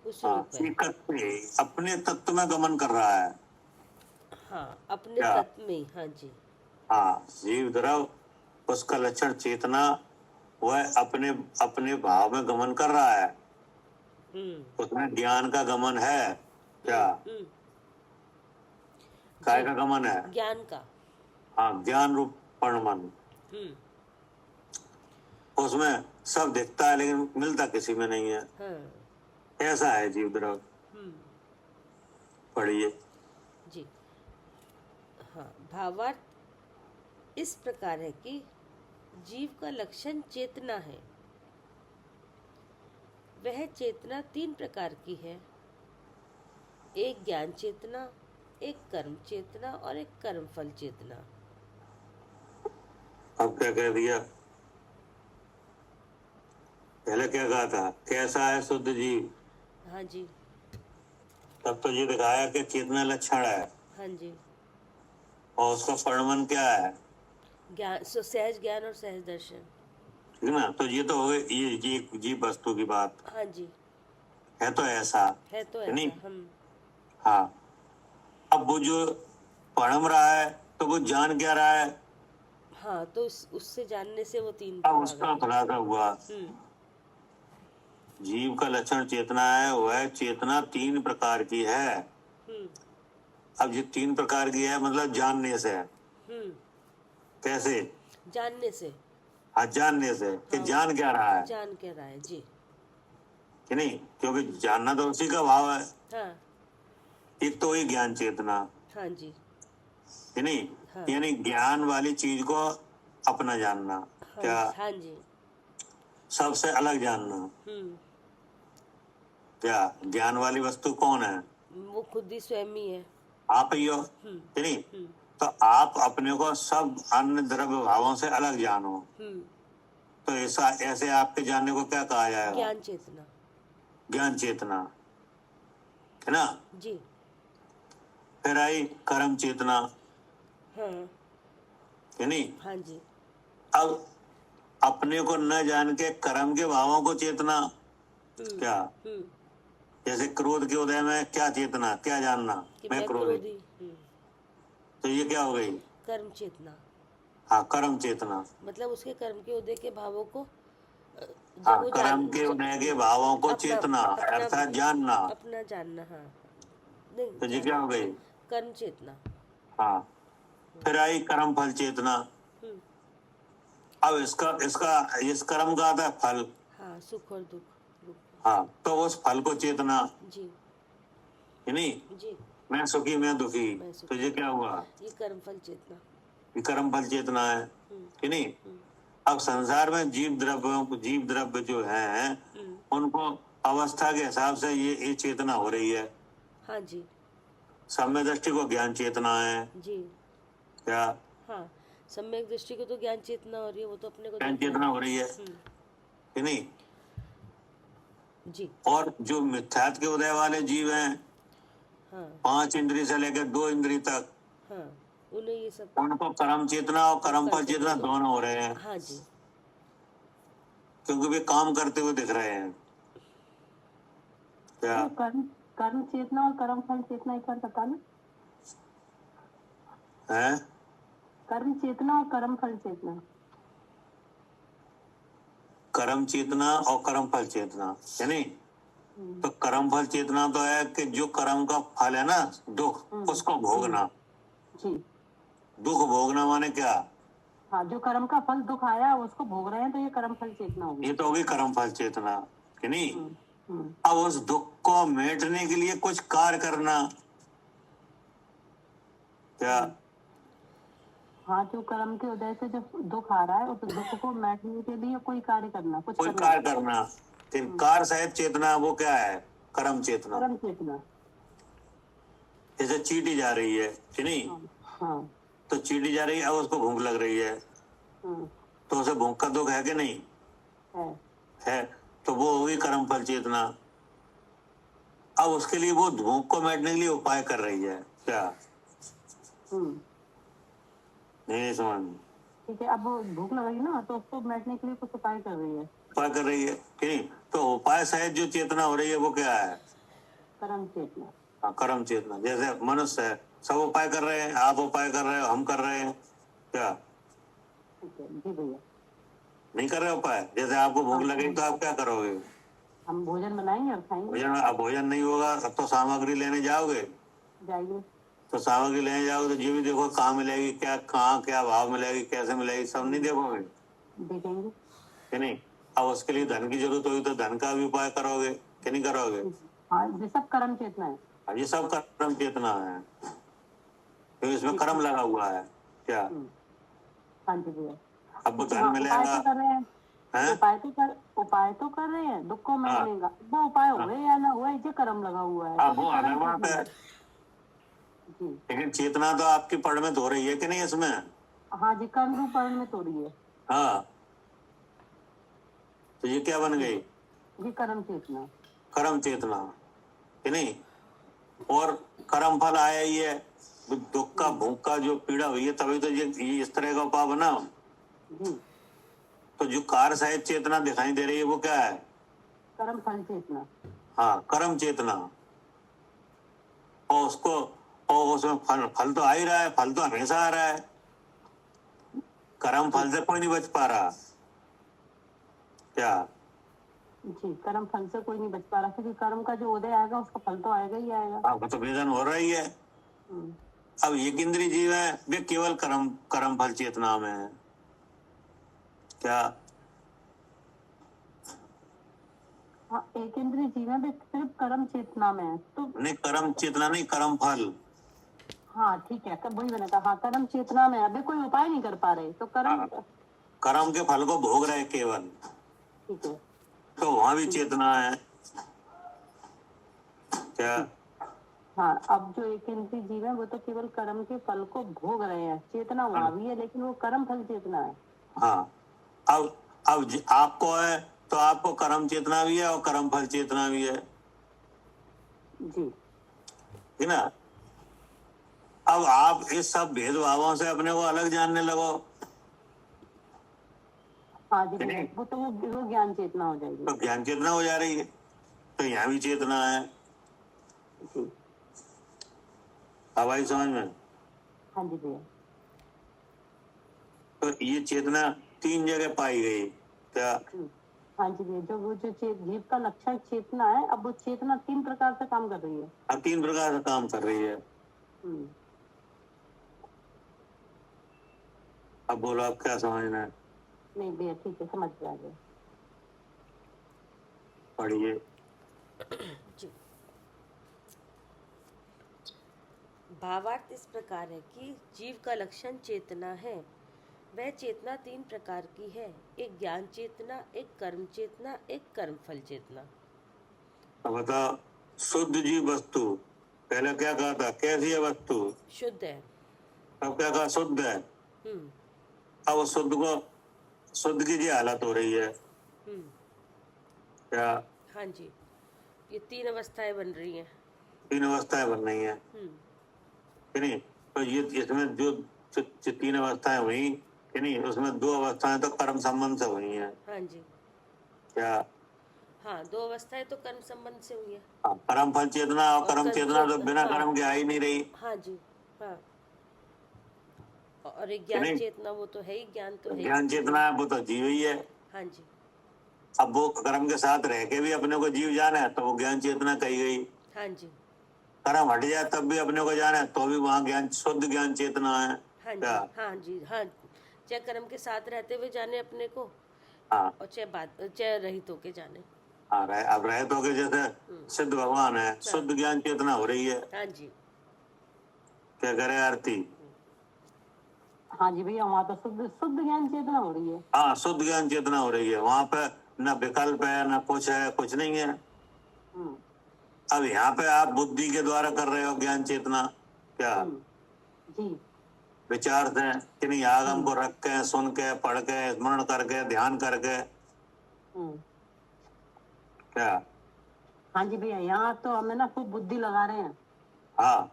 उस हाँ, रूप है। एकत्व अपने तत्व में गमन कर रहा है। हाँ, अपने क्या? तत्व में। हाँ जी। हाँ, जीव द्रव उसका लक्षण चेतना, वह अपने अपने भाव में गमन कर रहा है। उसमें ज्ञान का गमन है। क्या? काय का गमन है? ज्ञान का। हाँ, ज्ञान रूप परमन। उसमें सब दिखता है लेकिन मिलता किसी में नहीं है। हाँ ऐसा है जीव द्रव। पढ़िए। जी। हाँ, भावार्थ इस प्रकार है कि जीव का लक्षण चेतना है। वह चेतना 3 प्रकार की है, एक ज्ञान चेतना, एक कर्म चेतना और एक कर्म फल चेतना। अब क्या कह दिया? पहले क्या कहा था, कैसा है शुद्ध जीव, हाँ जी, तब तो ये दिखाया कि चेतना लक्षण है हाँ जी। और उसका परिणमन क्या है, ज्ञान, सहज ज्ञान और सहज दर्शन। ठीक है ना। तो ये तो हो गई ये जीव वस्तु की बात, हाँ जी, है तो ऐसा, है तो नहीं? ऐसा हम। हाँ, अब वो जो पढ़ रहा है तो वो जान क्या रहा है, हाँ, तो उससे जानने से वो तीन अब पर आ उसका गए। खुलासा हुआ। हम्म, जीव का लक्षण चेतना है, वह चेतना 3 प्रकार की है। हम्म, अब ये 3 प्रकार की है मतलब जानने से। हम्म। कैसे? जानने से। हाँ, जानने से कि हाँ, जान क्या रहा है, जान क्या रहा है जी। कि नहीं? क्योंकि जानना तो उसी का भाव है। हाँ, एक तो वही ज्ञान चेतना, हाँ जी, कि नहीं? हाँ, यानी ज्ञान वाली चीज को अपना जानना, हाँ क्या जी, हाँ जी। सबसे अलग जानना। हम्म, क्या ज्ञान वाली वस्तु कौन है? वो खुद ही स्वयं ही है। आप ही हो, हम्म, कि नहीं? हम्म, तो आप अपने को सब अन्य द्रव्य भावों से अलग जानो, हम्म। तो ऐसा ऐसे आपके जानने को क्या कहा जाएगा? ज्ञान चेतना। ज्ञान चेतना, है ना। जी। फिर आई कर्म चेतना, हाँ, है नहीं? हाँ जी। अब अपने को न जान के कर्म के भावों को चेतना, हम्म, क्या हम्म। जैसे क्रोध के उदय में क्या चेतना, क्या जानना, कि मैं मैं क्रोधी, क्रोधी। तो ये क्या हो गई? कर्म चेतना। हाँ, कर्म चेतना। मतलब उसके कर्म के उदय के भावों को जब हाँ, वो कर्म के उदय के भावों को अपना चेतना अपना अर्थात जानना, अपना जानना। हाँ, नहीं, तो ये क्या हो गई? कर्म चेतना। हाँ, फिर आई कर्म फल चेतना। हम्म, अब इसका इसका इस कर्म का आता है फल। हाँ, सुख और दुख। हाँ, तो उस फल को चेतना, जी, है नहीं? जी। मैं सुखी मैं दुखी, मैं तो ये क्या हुआ? ये कर्म फल चेतना। ये कर्म फल चेतना है, कि नहीं? अब संसार में जीव द्रव्य जो है उनको अवस्था के हिसाब से ये चेतना हो रही है। हाँ जी, सम्यक दृष्टि को ज्ञान चेतना है, जी। क्या हाँ, सम्यक दृष्टि को तो ज्ञान चेतना हो रही है, वो तो अपने को ज्ञान देखना चेतना हो रही है, कि नहीं? जी। और जो मिथ्यात्व के उदय वाले जीव हैं, हाँ, 5 इंद्रिय से लेकर 2 इंद्रिय तक, हाँ, उन्हें ये सब। उनको कर्म चेतना और कर्म फल चेतना दोनों हो रहे हैं, हाँ जी, क्योंकि वे काम करते हुए दिख रहे हैं। क्या तो कर्म कर्म चेतना और कर्म फल चेतना एक बार बता ना। है? कर्म चेतना और कर्म फल चेतना। कर्म चेतना और कर्म फल चेतना, है नहीं? तो कर्म फल चेतना तो है कि जो कर्म का फल है ना, दुख, उसको भोगना। जी। दुख भोगना माने क्या? हाँ, जो कर्म का फल दुख आया उसको भोग रहे हैं, तो ये कर्म फल चेतना होगी। ये तो होगी कर्म फल चेतना, कि नहीं? हम्म, अब उस दुख को मेटने के लिए कुछ कार्य करना, क्या हाँ, जो कर्म के उदय से जो दुख आ रहा है उस दुख को मिटाने के लिए कोई कार्य करना, कुछ कोई करना। कार्य करना, फिर कार्य सहित चेतना, वो क्या है? कर्म चेतना। कर्म चेतना। जैसे चींटी जा रही है, कि नहीं? हाँ। तो चींटी जा रही है, अब उसको भूख लग रही है, तो उसे भूख का दुख है कि नहीं? है। तो वो होगी कर्म फल चेतना। अब उसके लिए वो भूख को मिटाने के लिए उपाय कर रही है, क्या? नहीं समझ? ठीक है, अब वो भूख लग रही है ना, तो उसको मिटाने के लिए कुछ उपाय कर रही है। उपाय कर रही है, कि नहीं? तो उपाय सहित जो चेतना हो रही है वो क्या है? कर्म चेतना। हाँ, कर्म चेतना। जैसे मनुष्य है, सब उपाय कर रहे हैं, आप उपाय कर रहे हो, हम कर रहे हैं, क्या? ठीक है जी भैया। नहीं कर रहे उपाय? जैसे आपको भूख लगेगी तो आप क्या करोगे? हम भोजन बनाएंगे और खाएंगे। भोजन, अब भोजन नहीं होगा तो सामग्री लेने जाओगे, जाइए। तो सामग्री लेने जाओगे तो ये भी देखो कहाँ मिलेगी, क्या कहाँ क्या भाव मिलेगी, कैसे मिलेगी, सब नहीं देखोगे, देखेंगे। कि नहीं? अब उसके लिए धन की जरूरत होगी तो धन का भी उपाय करोगे कि नहीं करोगे? हाँ, ये सब कर्म चेतना है। अब ये सब कर्म चेतना है, क्योंकि इसमें कर्म लगा हुआ है, क्या? हाँ जी भैया। अब वो धन हाँ, मिलेगा, उपाय तो कर रहे हैं। हैं? उपाय तो कर रहे हैं दुख को मिटने का। वो उपाय हुए या ना हुए, ये कर्म लगा हुआ है। अब वो अलग बात है, जी। लेकिन चेतना तो आपकी परिणमित हो रही है कि नहीं इसमें? हाँ जी, कर्म रूप परिणमित हो रही है। हाँ, तो ये क्या बन गई? ये कर्म चेतना। कर्म चेतना, कि नहीं? और कर्म फल आया ही है, दुख का भूख का जो पीड़ा हुई है, तभी तो ये इस तरह का उपाय बना। जी, तो जो कार सहित चेतना दिखाई दे रही है वो क्या है? कर्म फल चेतना। हाँ, कर्म चेतना। और उसको, और उसमें फल तो आ ही रहा है, फल तो हमेशा आ रहा है। कर्म फल से कोई नहीं बच पा रहा क्या? जी, कर्म फल से कोई नहीं बच पा रहा, क्योंकि कर्म का जो उदय आएगा उसका फल तो आएगा ही आएगा। हाँ, वो तो वेदन हो रहा ही है। हम्म, अब ये इंद्रिय जीव है, वे केवल कर्म फल चेतना में है क्या? हाँ, एक इंद्रिय जीवन भी सिर्फ कर्म चेतना में है तो। नहीं, कर्म चेतना नहीं, कर्म फल। हाँ ठीक है, वही मैंने कहा, हाँ कर्म चेतना में है, अभी कोई उपाय नहीं कर पा रहे तो कर्म। हाँ, कर्म के फल को भोग रहे केवल, ठीक है, तो वहां भी चेतना है क्या? हाँ अब जो एक इंद्रिय जीव है वो तो केवल कर्म के फल को भोग रहे हैं, चेतना वहां भी है लेकिन वो कर्म फल चेतना है। हाँ, अब आपको है तो आपको कर्म चेतना भी है और कर्म फल चेतना भी है, जी है ना? अब आप इस सब भेदभावों से अपने को अलग जानने लगो, हाँ जी भैया, वो तो वो ज्ञान चेतना हो जाएगी। तो ज्ञान चेतना हो जा रही है, तो यहाँ भी चेतना है। जी अब आई समझ में? हाँ जी भैया। तो ये चेतना 3 जगह पाई गई क्या? हाँ जी भैया, जो जीव का लक्षण चेतना है, अब वो चेतना 3 प्रकार से काम कर रही है। अब 3 प्रकार से काम कर रही है। हम्म, अब बोलो, आप क्या समझना है? नहीं भैया ठीक है, समझ गया भैया। पढ़िए। जी। भावार्थ इस प्रकार है कि जीव का लक्षण चेतना है। वह चेतना 3 प्रकार की है, एक ज्ञान चेतना, एक कर्म चेतना, एक कर्म फल चेतना। अब बताओ, शुद्ध जीव वस्तु, पहले क्या कहा था? कैसी है वस्तु? शुद्ध है। अब क्या कहा? शुद्ध है। हम्म अब उस शुद्ध की जो हालत हो रही है हम्म क्या? हाँ जी, ये 3 अवस्थाएं बन रही हैं। 3 अवस्थाएं बन रही हैं, कि नहीं? तो ये इसमें जो 3 अवस्थाएं हुई, कि नहीं, उसमें 2 अवस्थाएं तो कर्म संबंध से हुई हैं हाँ जी, क्या? हाँ 2 अवस्थाएं तो कर्म संबंध से हुई है। हाँ, कर्म फल चेतना और कर्म चेतना तो बिना हाँ, कर्म के आ ही नहीं रही, हाँ जी, हाँ। और एक कि ज्ञान नहीं? चेतना, वो तो है ही, ज्ञान तो है ही। ज्ञान चेतना है, वो तो जीव ही है। हाँ जी, अब वो कर्म के साथ रह के भी अपने को जीव जाना है तो वो ज्ञान चेतना कही गई। हाँ जी, कर्म हट जाए तब भी अपने को जाना है तो भी वहाँ ज्ञान, शुद्ध ज्ञान चेतना है हाँ जी, क्या? हाँ जी, हाँ। चाहे कर्म के साथ रहते हुए जाने अपने को, हाँ, और चाहे रहित होके जाने। हाँ, अब रहे तो के जैसे सिद्ध भगवान है, शुद्ध ज्ञान चेतना हो रही है। हाँ जी, क्या करे आरती? हाँ जी भैया, वहाँ तो शुद्ध ज्ञान चेतना हो रही है। हाँ, शुद्ध ज्ञान चेतना हो रही है, वहाँ पे न विकल्प है, न कुछ है, कुछ नहीं है। हम्म, अब यहाँ पे आप बुद्धि के द्वारा कर रहे हो ज्ञान चेतना क्या? जी विचार से, कि नहीं, आगम को रख के, सुन के, पढ़ के, स्मरण करके, ध्यान करके क्या? हाँ जी भैया, यहाँ तो हमें ना खूब बुद्धि लगा रहे हैं। हाँ,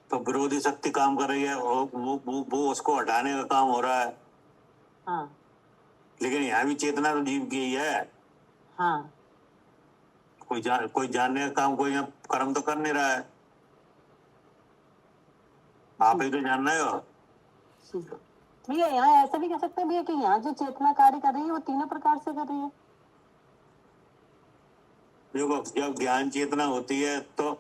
तो विरोधी शक्ति काम कर रही है, वो उसको हटाने का काम हो रहा है। हाँ लेकिन यहाँ भी चेतना तो जीव की ही है। हाँ कोई जानने का काम, कोई यहाँ कर्म तो कर नहीं रहा है, आप ही तो जानना है। और भैया यहाँ ऐसा भी कह सकते हैं भैया कि यहाँ जो चेतना कार्य कर रही है वो 3 प्रकार से कर रही है। देखो, जब ज्ञान चेतना होती है तो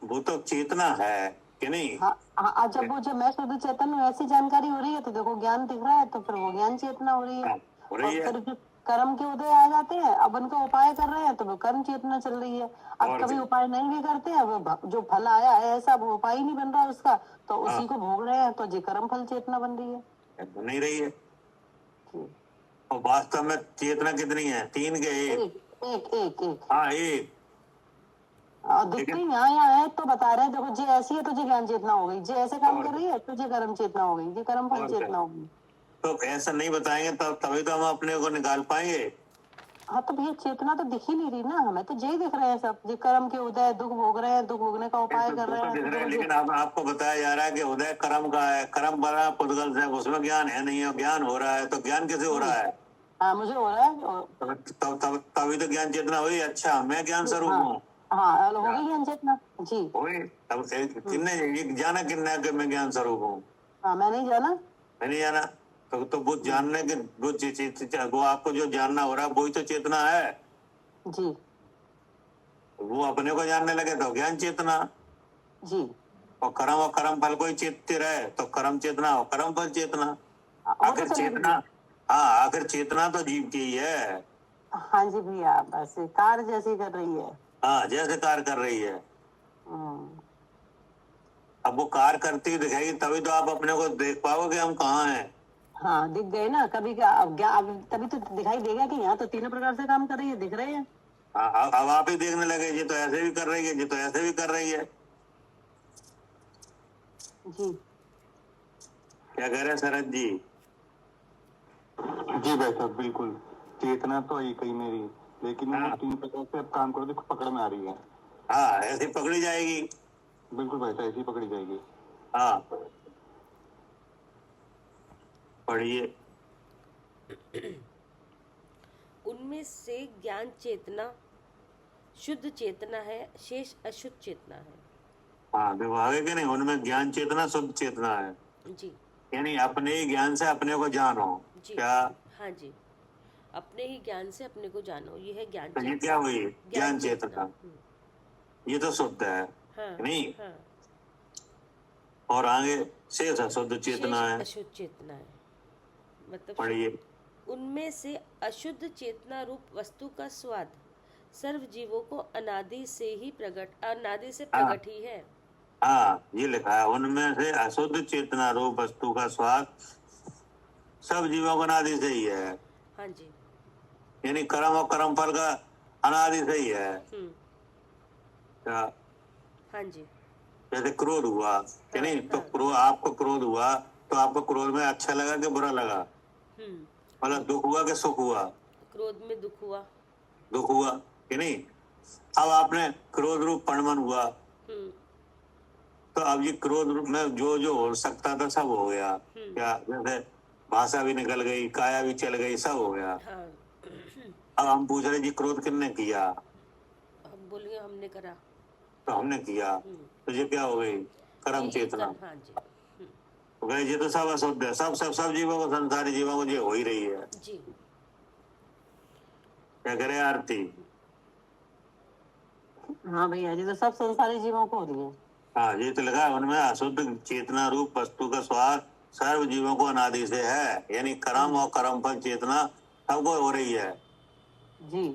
वो तो चेतना है, कि नहीं? हाँ, जब मैं शुद्ध चेतन हूँ, ऐसी जानकारी हो रही है तो देखो ज्ञान दिख रहा है, तो फिर वो ज्ञान चेतना हो रही है। हो रही है। और फिर जो कर्म के उदय आ जाते हैं, अब उनका उपाय कर रहे हैं तो वो कर्म चेतना चल रही है। अब और कभी क्या? उपाय नहीं भी करते हैं, वो जो फल आया है ऐसा वो उपाय ही नहीं बन रहा उसका, तो उसी को भोग रहे हैं, तो जी कर्म फल चेतना बन रही है। तो नहीं रही है। जी। और वास्तव में चेतना कितनी है? 3 के 1? एक। हाँ, 1। और दिखते ही यहाँ है तो बता रहे हैं, देखो जी ऐसी है तो जी ज्ञान चेतना हो गई, जी ऐसे काम कर रही है तो जी कर्म चेतना हो गई, जी कर्म फल और क्या? चेतना हो गई। तो ऐसा नहीं बताएंगे तब तभी तो हम अपने को निकाल पाएंगे। हाँ तो भैया चेतना तो दिख ही नहीं रही ना, हमें तो यही दिख रहे हैं सब, जो कर्म के उदय, दुख भोग रहे हैं, दुख भोगने का उपाय कर रहे हैं, दिख तो रहा है, जो लेकिन अब आपको बताया जा रहा है कि उदय कर्म का है, कर्म बना पुद्गल से, उसमें ज्ञान है नहीं है, ज्ञान हो रहा है, तो ज्ञान कैसे हो रहा है? हाँ मुझे हो रहा है तभी तो ज्ञान चेतना हुई। अच्छा मैं ज्ञान स्वरूप हूँ। हाँ हो गई ज्ञान चेतना जी। हुई तब किन्ने ये जाना किन्ने कि मैं ज्ञान स्वरूप हूँ? हाँ मैं नहीं जाना। मैं नहीं जाना। तो वो जानने के वो आपको जो जानना हो रहा है वही तो चेतना है जी। वो अपने को जानने लगे तो ज्ञान चेतना। जी। और कर्म फल को ही चेतते रहे तो कर्म चेतना और कर्म फल चेतना। वो आखिर तो चलेगी। चेतना, हाँ आखिर चेतना तो जीव की ही है। हाँ जी भैया, बस कार्य जैसी कर रही है। हाँ जैसे कार्य कर रही है। हम्म। अब वो कार्य करती हुई दिखेगी तभी तो आप अपने को देख पाओगे हम कहाँ हैं। हाँ दिख गए ना, कभी क्या अब तभी तो दिखाई देगा कि यहाँ तो तीनों प्रकार से काम कर रही है, दिख रहे हैं। हाँ, अब आप ही देखने लगे ये तो ऐसे भी कर रही है, ये तो ऐसे भी कर रही है। जी। क्या कह रहे हैं शरद जी? जी भाई साहब बिल्कुल, चेतना तो एक ही मेरी, लेकिन हाँ। वो 3 प्रकार से अब काम करो तो पकड़ में आ रही है। हाँ ऐसे पकड़ी जाएगी। बिल्कुल भाई साहब, ऐसी पकड़ी जाएगी। हाँ पढ़िए। उनमें से ज्ञान चेतना शुद्ध चेतना है, शेष अशुद्ध चेतना है। हाँ देखो आगे के नहीं, उनमें ज्ञान चेतना शुद्ध चेतना है, जी यानी अपने ही ज्ञान से अपने को जानो। जी। क्या? हाँ जी, अपने ही ज्ञान से अपने को जानो, ये है ज्ञान तो ये चेतना। क्या हुई? ज्ञान चेतना। ये तो शुद्ध है। हाँ नहीं। हाँ। और आगे शेष अशुद्ध चेतना शेष है। अशुद्ध चेतना है, मतलब पढ़िए। उनमें से अशुद्ध चेतना रूप वस्तु का स्वाद सर्व जीवों को अनादि से प्रकट ही है। हाँ ये लिखा है, उनमें से अशुद्ध चेतना रूप वस्तु का स्वाद सब जीवों को अनादि से ही है। हाँ जी। यानी कर्म और कर्म फल का अनादि से ही है। क्या? हाँ जी। जैसे क्रोध हुआ, यानी तो क्रोध, आपको क्रोध हुआ तो आपको क्रोध में अच्छा लगा कि बुरा लगा? मतलब दुख हुआ कि सुख हुआ? क्रोध में दुख हुआ। दुख हुआ कि नहीं? अब आपने क्रोध रूप पणमन हुआ तो अब ये क्रोध रूप में जो जो हो सकता था सब हो गया। क्या? जैसे भाषा भी निकल गई, काया भी चल गई, सब हो गया। हाँ। अब हम पूछ रहे जी क्रोध किसने किया? हम बोलेंगे हमने करा। तो हमने किया तो ये क्या हो गई? कर्म चेतना। हाँ जी। तो कहे ये तो सब अशुद्ध है, सब जीवों को, संसारी जीवों को ये हो ही रही है। जी। क्या करे आरती? हाँ भैया जी, तो सब संसारी जीवों को हो रही है। हाँ ये तो लगा, उनमें अशुद्ध चेतना रूप वस्तु का स्वाद सर्व जीवों को अनादि से है, यानी कर्म और कर्म फल चेतना सबको हो रही है। जी।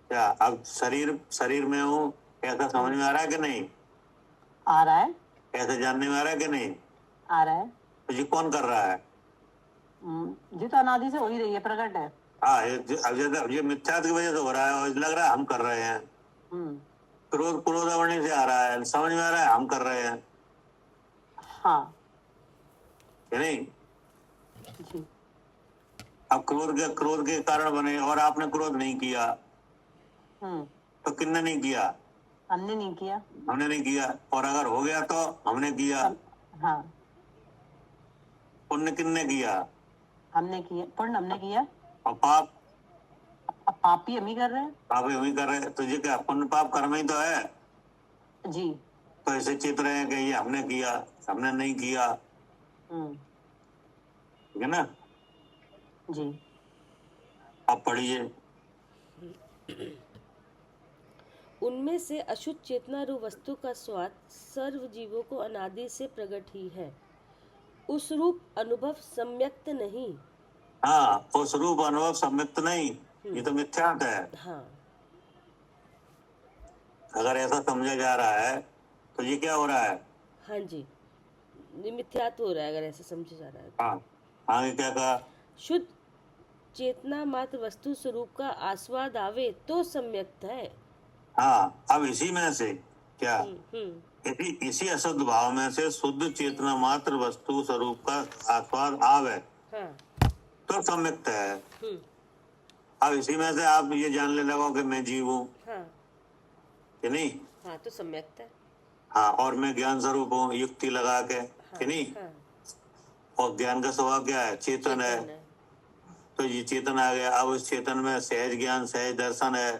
क्या अब शरीर में हूँ ऐसा समझ में आ रहा है कि नहीं? आ रहा है। ऐसे जानने में आ रहा है कि नहीं? आ रहा है। तो ये कौन कर रहा है? जी तो अनादि से हो ही रही है, प्रकट है। हाँ अब ये मिथ्यात्व की वजह से हो रहा है और लग रहा है हम कर रहे हैं। क्रोध अवनी से आ रहा है, समझ में आ रहा है हम कर रहे हैं। हाँ कि नहीं? जी। अब क्रोध के कारण बने और आपने क्रोध नहीं किया तो किसने नहीं किया? हमने नहीं किया। हमने नहीं किया। और अगर हो गया तो हमने किया। हाँ पुण्य किसने किया? हमने किया, पुण्य हमने किया। और पाप? अब पाप ही हम ही कर रहे हैं। पाप ही हम ही कर रहे हैं। तो ये क्या पुण्य पाप कर्म ही तो है। जी। तो ऐसे चित रहे हैं कि ये हमने किया, हमने नहीं किया। ठीक है ना? जी। अब पढ़िए। उनमें से अशुद्ध चेतना रूप वस्तु का स्वाद सर्व जीवों को अनादि से प्रकट ही है, उस रूप अनुभव सम्यक्त नहीं। हाँ उस रूप अनुभव सम्यक्त नहीं, ये तो मिथ्यात्व है। हाँ। अगर ऐसा समझा जा रहा है तो ये क्या हो रहा है? हाँ जी, ये मिथ्यात्व हो रहा है अगर ऐसा समझा जा रहा है। हाँ आगे क्या कहा? शुद्ध चेतना मात्र वस्तु स्वरूप का आस्वाद आवे तो सम्यक्त है। हाँ अब इसी में से क्या इसी अशुद्ध भाव में से शुद्ध चेतना मात्र वस्तु स्वरूप का आस्वाद आवे हाँ। तो सम्यक्त है। हम्म। अब इसी में से आप ये जानने लगो कि मैं जीव हूँ हाँ। कि नहीं। हाँ तो सम्यक्त है। हाँ, और मैं ज्ञान स्वरूप हूँ युक्ति लगा के कि नहीं। हाँ। और ज्ञान का स्वभाव क्या है, चेतन है। चेतन है। तो ये चेतन आ गया। अब उस चेतन में सहज ज्ञान सहज दर्शन है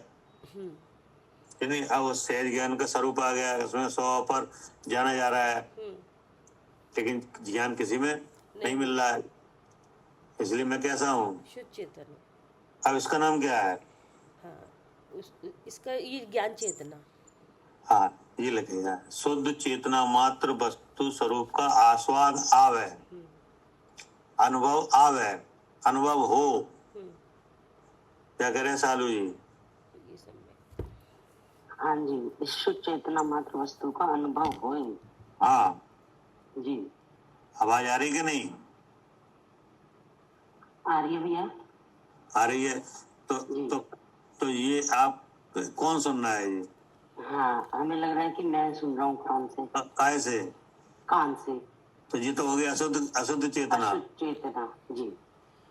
कि नहीं। अब उस सहज ज्ञान का स्वरूप आ गया, उसमें 100 पर जाना जा रहा है, लेकिन ज्ञान किसी में नहीं मिल रहा है, इसलिए मैं कैसा हूँ, शुद्ध चेतन है। अब इसका नाम क्या है। हाँ, इसका ये ज्ञान चेतना। हाँ, ये लगेगा शुद्ध चेतना मात्र वस्तु स्वरूप का आस्वाद आवे, अनुभव आवे, अनुभव हो। क्या कह रहे हैं सालू जी। ये सम्यक। हाँ जी, इस शुद्ध चेतना मात्र वस्तु का अनुभव होए। हाँ जी, आवाज आ रही कि नहीं। आ रही है भैया। आ रही है। तो ये आप कौन सुन रहा है ये। हाँ, हमें लग रहा है कि मैं सुन रहा हूँ कान से। काय से। कान से। तो ये तो हो गया अशुद्ध अशुद्ध चेतना। अशुद्ध चेतना। जी।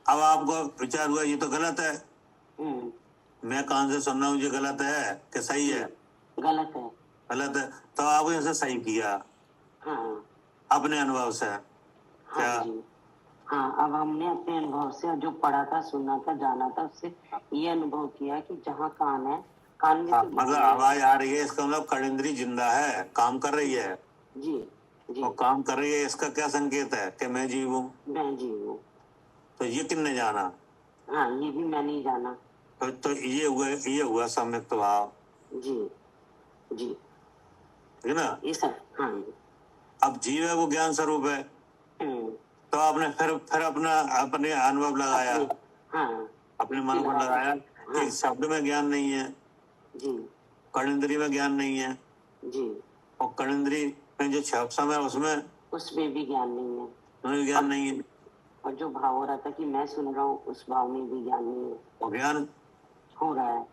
अब आपको विचार हुआ ये तो गलत है, मैं कान से सुन रहा हूँ, ये गलत है कि सही है। गलत है। गलत है, तो आपने इसे सही किया। हाँ। अपने अनुभव से। क्या। हाँ जी। हाँ, अब हमने अपने अनुभव से जो पढ़ा था, सुना था, जाना था, उससे ये अनुभव किया कि जहाँ कान है, कान में तो मतलब आवाज आ रही है, इसका मतलब कर्णेंद्री जिंदा है, काम कर रही है। जी जी। और काम कर रही है, इसका क्या संकेत है कि मैं जीव हूँ। मैं जीव हूँ। तो ये किसने जाना। हाँ, ये भी मैंने ही जाना। तो ये हुआ सम्यक्त भाव। जी जी। है ना। ये सब। हाँ जी। अब जीव है वो ज्ञान स्वरूप है, तो आपने फिर अपने अनुभव लगाया। हाँ, अपने मन को लगाया कि शब्द में ज्ञान नहीं है जी, कर्णेंद्री में ज्ञान नहीं है जी, और कर्णेंद्री में जो छापसम है उसमें भी ज्ञान नहीं है। उसमें ज्ञान नहीं है। और जो भाव हो रहा था कि मैं सुन रहा हूँ, उस भाव में भी ज्ञान नहीं है। और ज्ञान हो रहा है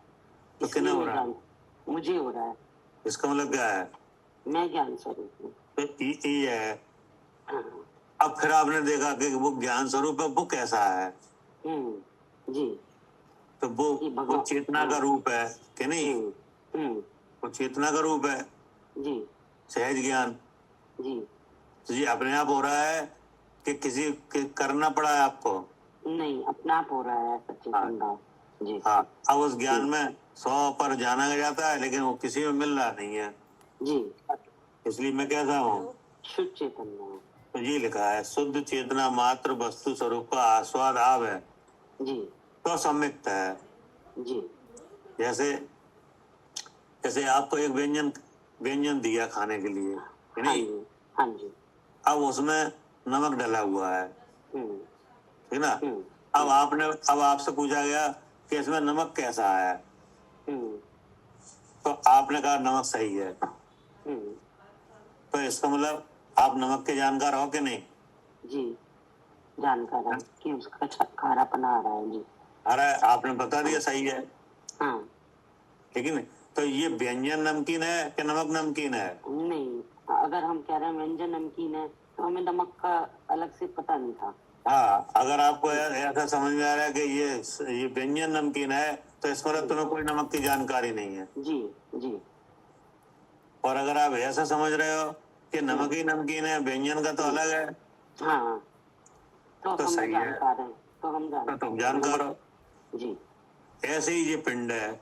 तो किन्हें हो रहा है। मुझे हो रहा है। इसका मतलब क्या है, मैं ज्ञान स्वरूप हूँ। तो ये है। हाँ। अब फिर आपने देखा कि वो ज्ञान स्वरूप है, वो कैसा है। जी। तो वो चेतना का रूप है कि नहीं। वो चेतना का रूप है जी। सहज ज्ञान जी। तो ये अपने आप हो रहा है कि किसी के करना पड़ा है आपको। नहीं, अपना आप हो रहा है सच्चिदानंद भाव। जी। हाँ, अब उस ज्ञान में 100 पर जाना जाता है, लेकिन वो किसी में मिल रहा नहीं है। जी। इसलिए मैं कैसा हूँ, शुद्ध चेतन हूँ। तो ये लिखा है शुद्ध चेतना मात्र वस्तु स्वरूप का आस्वाद आवे जी। तो सम्यक्त है। जी। जैसे जैसे आपको एक व्यंजन दिया खाने के लिए, नहीं। हाँ जी। अब उसमें नमक डला हुआ है, ठीक ना। अब आपसे पूछा गया कि इसमें नमक कैसा है, तो आपने कहा नमक सही है। तो इसका मतलब आप नमक के जानकार हो कि नहीं। जी, जानकार है कि उसका खारापन आ रहा है। जी। अरे आपने बता दिया सही है। हाँ। लेकिन तो ये व्यंजन नमकीन है कि नमक नमकीन है। नहीं, अगर हम कह रहे हैं व्यंजन नमकीन है तो हमें नमक का अलग से पता नहीं था। हाँ, अगर आपको ऐसा समझ में आ रहा है कि ये व्यंजन नमकीन है, तो इस पर तुम्हें कोई नमक की जानकारी नहीं है। जी जी। और अगर आप ऐसा समझ रहे हो कि नमक ही नमकीन है, व्यंजन का तो अलग है, हाँ, तो हम सही है। जानकार हैं। तो हम जानते तो तुम जानकार हो। जी। ऐसे ही ये पिंड है।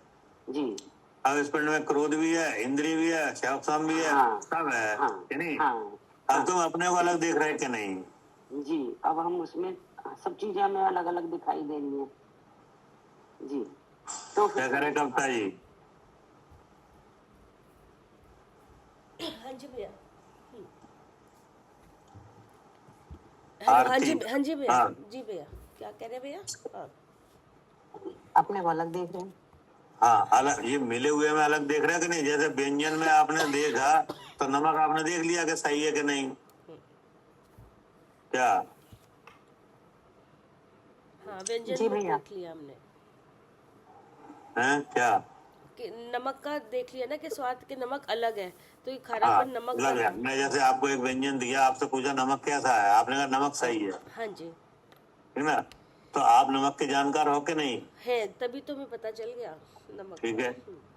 जी। अब इस पिंड में क्रोध भी है, इंद्रिय भी है, शाम भी है, सब है कि नहीं। अब तुम अपने को अलग देख रहे कि नहीं। जी, अब हम उसमें सब चीजें हमें अलग अलग दिखाई दे रही हैं। जी। तो क्या करे कविता जी। हाँ जी भैया। आरती। हाँ जी भैया। हाँ। जी भैया, क्या कह रहे भैया। हाँ। अपने को अलग देख रहे हैं। हाँ, अलग ये मिले हुए में अलग देख रहे हैं कि नहीं। जैसे व्यंजन में आपने देखा तो नमक आपने देख लिया कि सही है कि नहीं। क्या। हाँ, व्यंजन जी में भैया। देख लिया हमने। है क्या। कि नमक का देख लिया ना कि स्वाद के नमक अलग है, तो ये खारापन नमक लग का है। मैं जैसे आपको एक व्यंजन दिया, आपसे पूछा नमक कैसा है, आपने कहा नमक सही है, हाँ जी ठीक ना? तो आप नमक के जानकार हो कि नहीं? है, तभी तो मैं पता चल गया नमक ठीक का। है।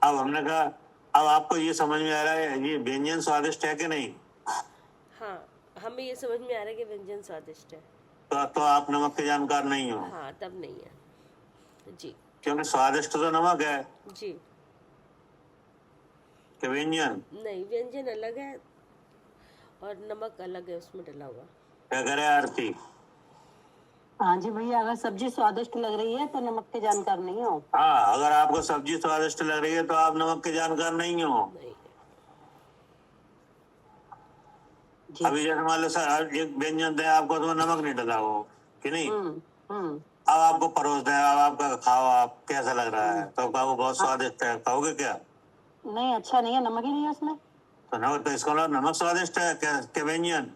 अब हमने कहा, अब आपको ये समझ में आ रहा है ये व्यंजन स्वादिष्ट है कि नहीं? हाँ, हमें ये समझ में आ रहा है कि व्यंजन स्वादिष्ट है। तो आप नमक के जानकार नहीं हो, हाँ, तब नहीं है जी। क्योंकि स्वादिष्ट तो नमक है जी कि व्यंजन। नहीं, व्यंजन अलग है और नमक अलग है उसमें डला हुआ। क्या करे आरती? हाँ जी भैया, अगर सब्जी स्वादिष्ट लग रही है तो नमक के जानकार नहीं हो। हाँ, अगर आपको सब्जी स्वादिष्ट लग रही है तो आप नमक के जानकार नहीं हो। नहीं जी। अभी जैसे मान लो सर एक व्यंजन दे आपको, तो नमक नहीं डला हो कि नहीं, हम्म। अब आपको परोस दें, अब आपका खाओ, आप कैसा लग रहा है, तो कहो बहुत स्वादिष्ट है, कहोगे क्या? नहीं, अच्छा नहीं है, नमक ही नहीं है उसमें। तो नमक, तो इसको नमक स्वादिष्ट है क्या व्यंजन?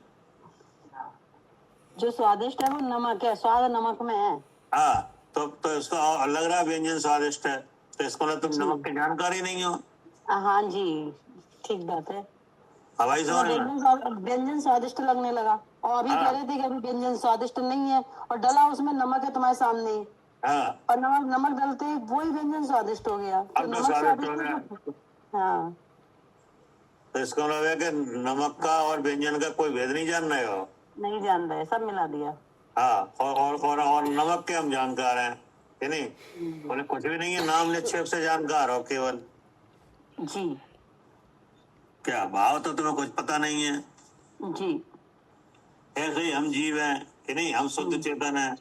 जो स्वादिष्ट है वो नमक है, स्वाद नमक में है। हाँ, तो इसको लग रहा है व्यंजन स्वादिष्ट है, तो इसको ना तुम नमक के जानकार ही नहीं हो। हाँ जी, ठीक बात है। हवाई तो समझ में। व्यंजन स्वादिष्ट लगने लगा, और अभी हाँ। कह रहे थे कि अभी व्यंजन स्वादिष्ट नहीं है, और डला उसमें नमक है तुम्हारे सामने ही। हाँ, और नमक डलते ही वही व्यंजन स्वादिष्ट हो गया। तो अब तो नमक स्वादिष्ट हो स्वादिष्ट गया। हाँ, तो इसका मतलब है कि नमक का और व्यंजन का कोई भेद नहीं जान रहे हो। नहीं जान रहे, सब मिला दिया। हाँ, और नमक के हम जानकार हैं कि नहीं? बोले कुछ भी नहीं है, नाम निक्षेप से जानकार हो केवल। जी क्या भाव तो तुम्हें कुछ पता नहीं है। जी। ऐसे ही हम जीव हैं कि नहीं, हम शुद्ध चेतन है।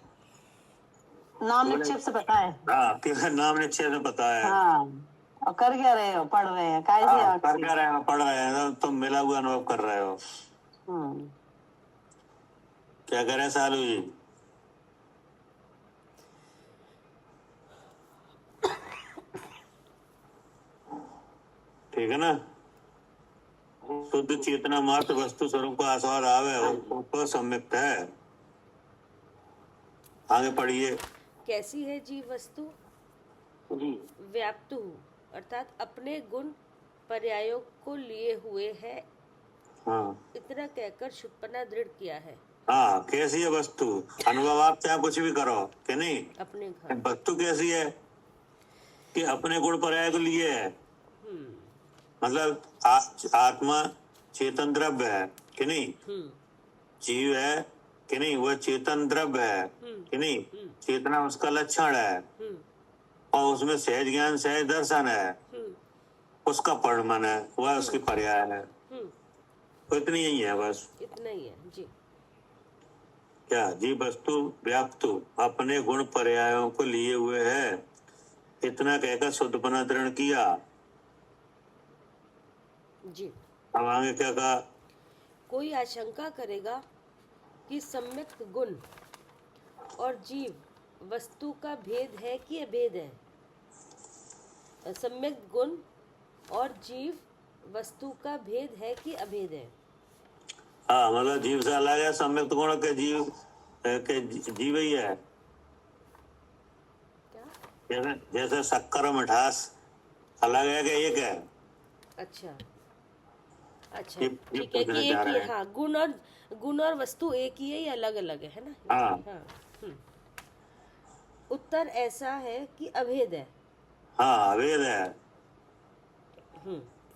नाम निक्षेप से पता है। हाँ, केवल नाम निक्षेप से पता है। हाँ, और कर क्या रहे हो, पढ़ रहे हैं काय से हाँ, आँख कर से। क्या रहे हो, पढ़ रहे हैं, तो तुम मिला हुआ अनुभव कर रहे हो। हम्म। क्या करे सालू जी? ठीक है ना? शुद्ध चेतना मात्र वस्तु स्वरूप का आस्वाद आवे, वो सम्यक्त है। आगे पढ़िए। कैसी है जीव वस्तु? जी। व्याप्तु अर्थात अपने गुण पर्यायों को लिए हुए है, हाँ इतना कहकर शुद्धपना दृढ़ किया है। हाँ, कैसी है वस्तु? अनुभव आप चाहे कुछ भी करो कि नहीं, अपने घर। वस्तु कैसी है कि अपने गुण पर्याय को लिए है। मतलब आत्मा चेतन द्रव्य है कि नहीं, जीव है कि नहीं, वह चेतन द्रव्य है कि नहीं, चेतना उसका लक्षण है, और उसमें सहज ज्ञान सहज दर्शन है, उसका परिणाम है, वह उसकी पर्याय है। तो इतनी ही है, बस इतना ही है जी। क्या जीव वस्तु व्याप्तु अपने गुण पर्यायों को लिए हुए है, इतना कहकर शुद्धपना दृढ़ किया। जी। अब आगे क्या कहा? कोई आशंका करेगा कि सम्यक गुण और जीव वस्तु का भेद है कि अभेद है। सम्यक गुण और जीव वस्तु का भेद है कि अभेद है। हाँ, मतलब जीव से अलग है, सम्यक गुण के जीव के जीव ही है। क्या? जैसे शक्कर और मिठास अलग है कि एक है? अच्छा अच्छा, ये ठीक है कि पूछना एक चाह ही रहे है। हैं। हाँ, गुण और वस्तु एक ही है या अलग अलग है ना? हाँ। हाँ। उत्तर ऐसा है कि अभेद है। हाँ, अभेद है।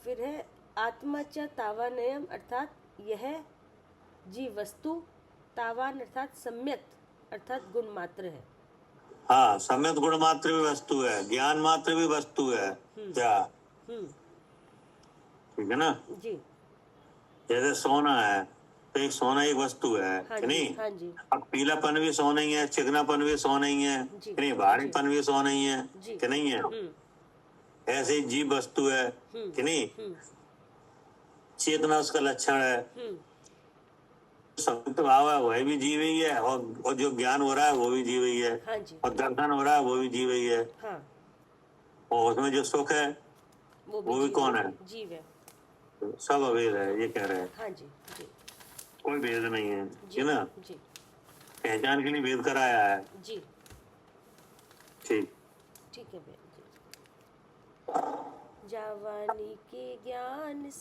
फिर है आत्मा च तावानयम अर्थात यह जीव वस्तु, तावान अर्थात सम्यक अर्थात गुण मात्र है। हाँ, सम्यक गुण मात्र भी वस्तु है, ज्ञान मात्र भी वस्तु है। क्या? ठीक है ना? जी। जैसे सोना है, तो एक सोना एक वस्तु है हाँ कि जी, नहीं? हाँ जी। अब पीलापन भी सोना ही है, चिकनापन भी सोना ही है जी, कि नहीं, भारीपन भी सोना ही है जी। कि नहीं है? ऐसे ही जीव वस्तु है कि नहीं, चेतना उसका लक्षण है, संयुक्त भाव है वह भी जीव ही है, और जो ज्ञान हो रहा है वो भी जीव ही है, हाँ जी। और दर्शन हो रहा है वो भी जीव ही है, हाँ, और उसमें जो सुख है वो भी जीव कौन है? जीव है। सब अभेद है, ये कह रहे हैं। हाँ जी जी कोई भेद नहीं है, जी है ना? जी पहचान के लिए भेद कराया है। जी। ठीक। ठीक है भैया जी। जावानी के ज्ञान से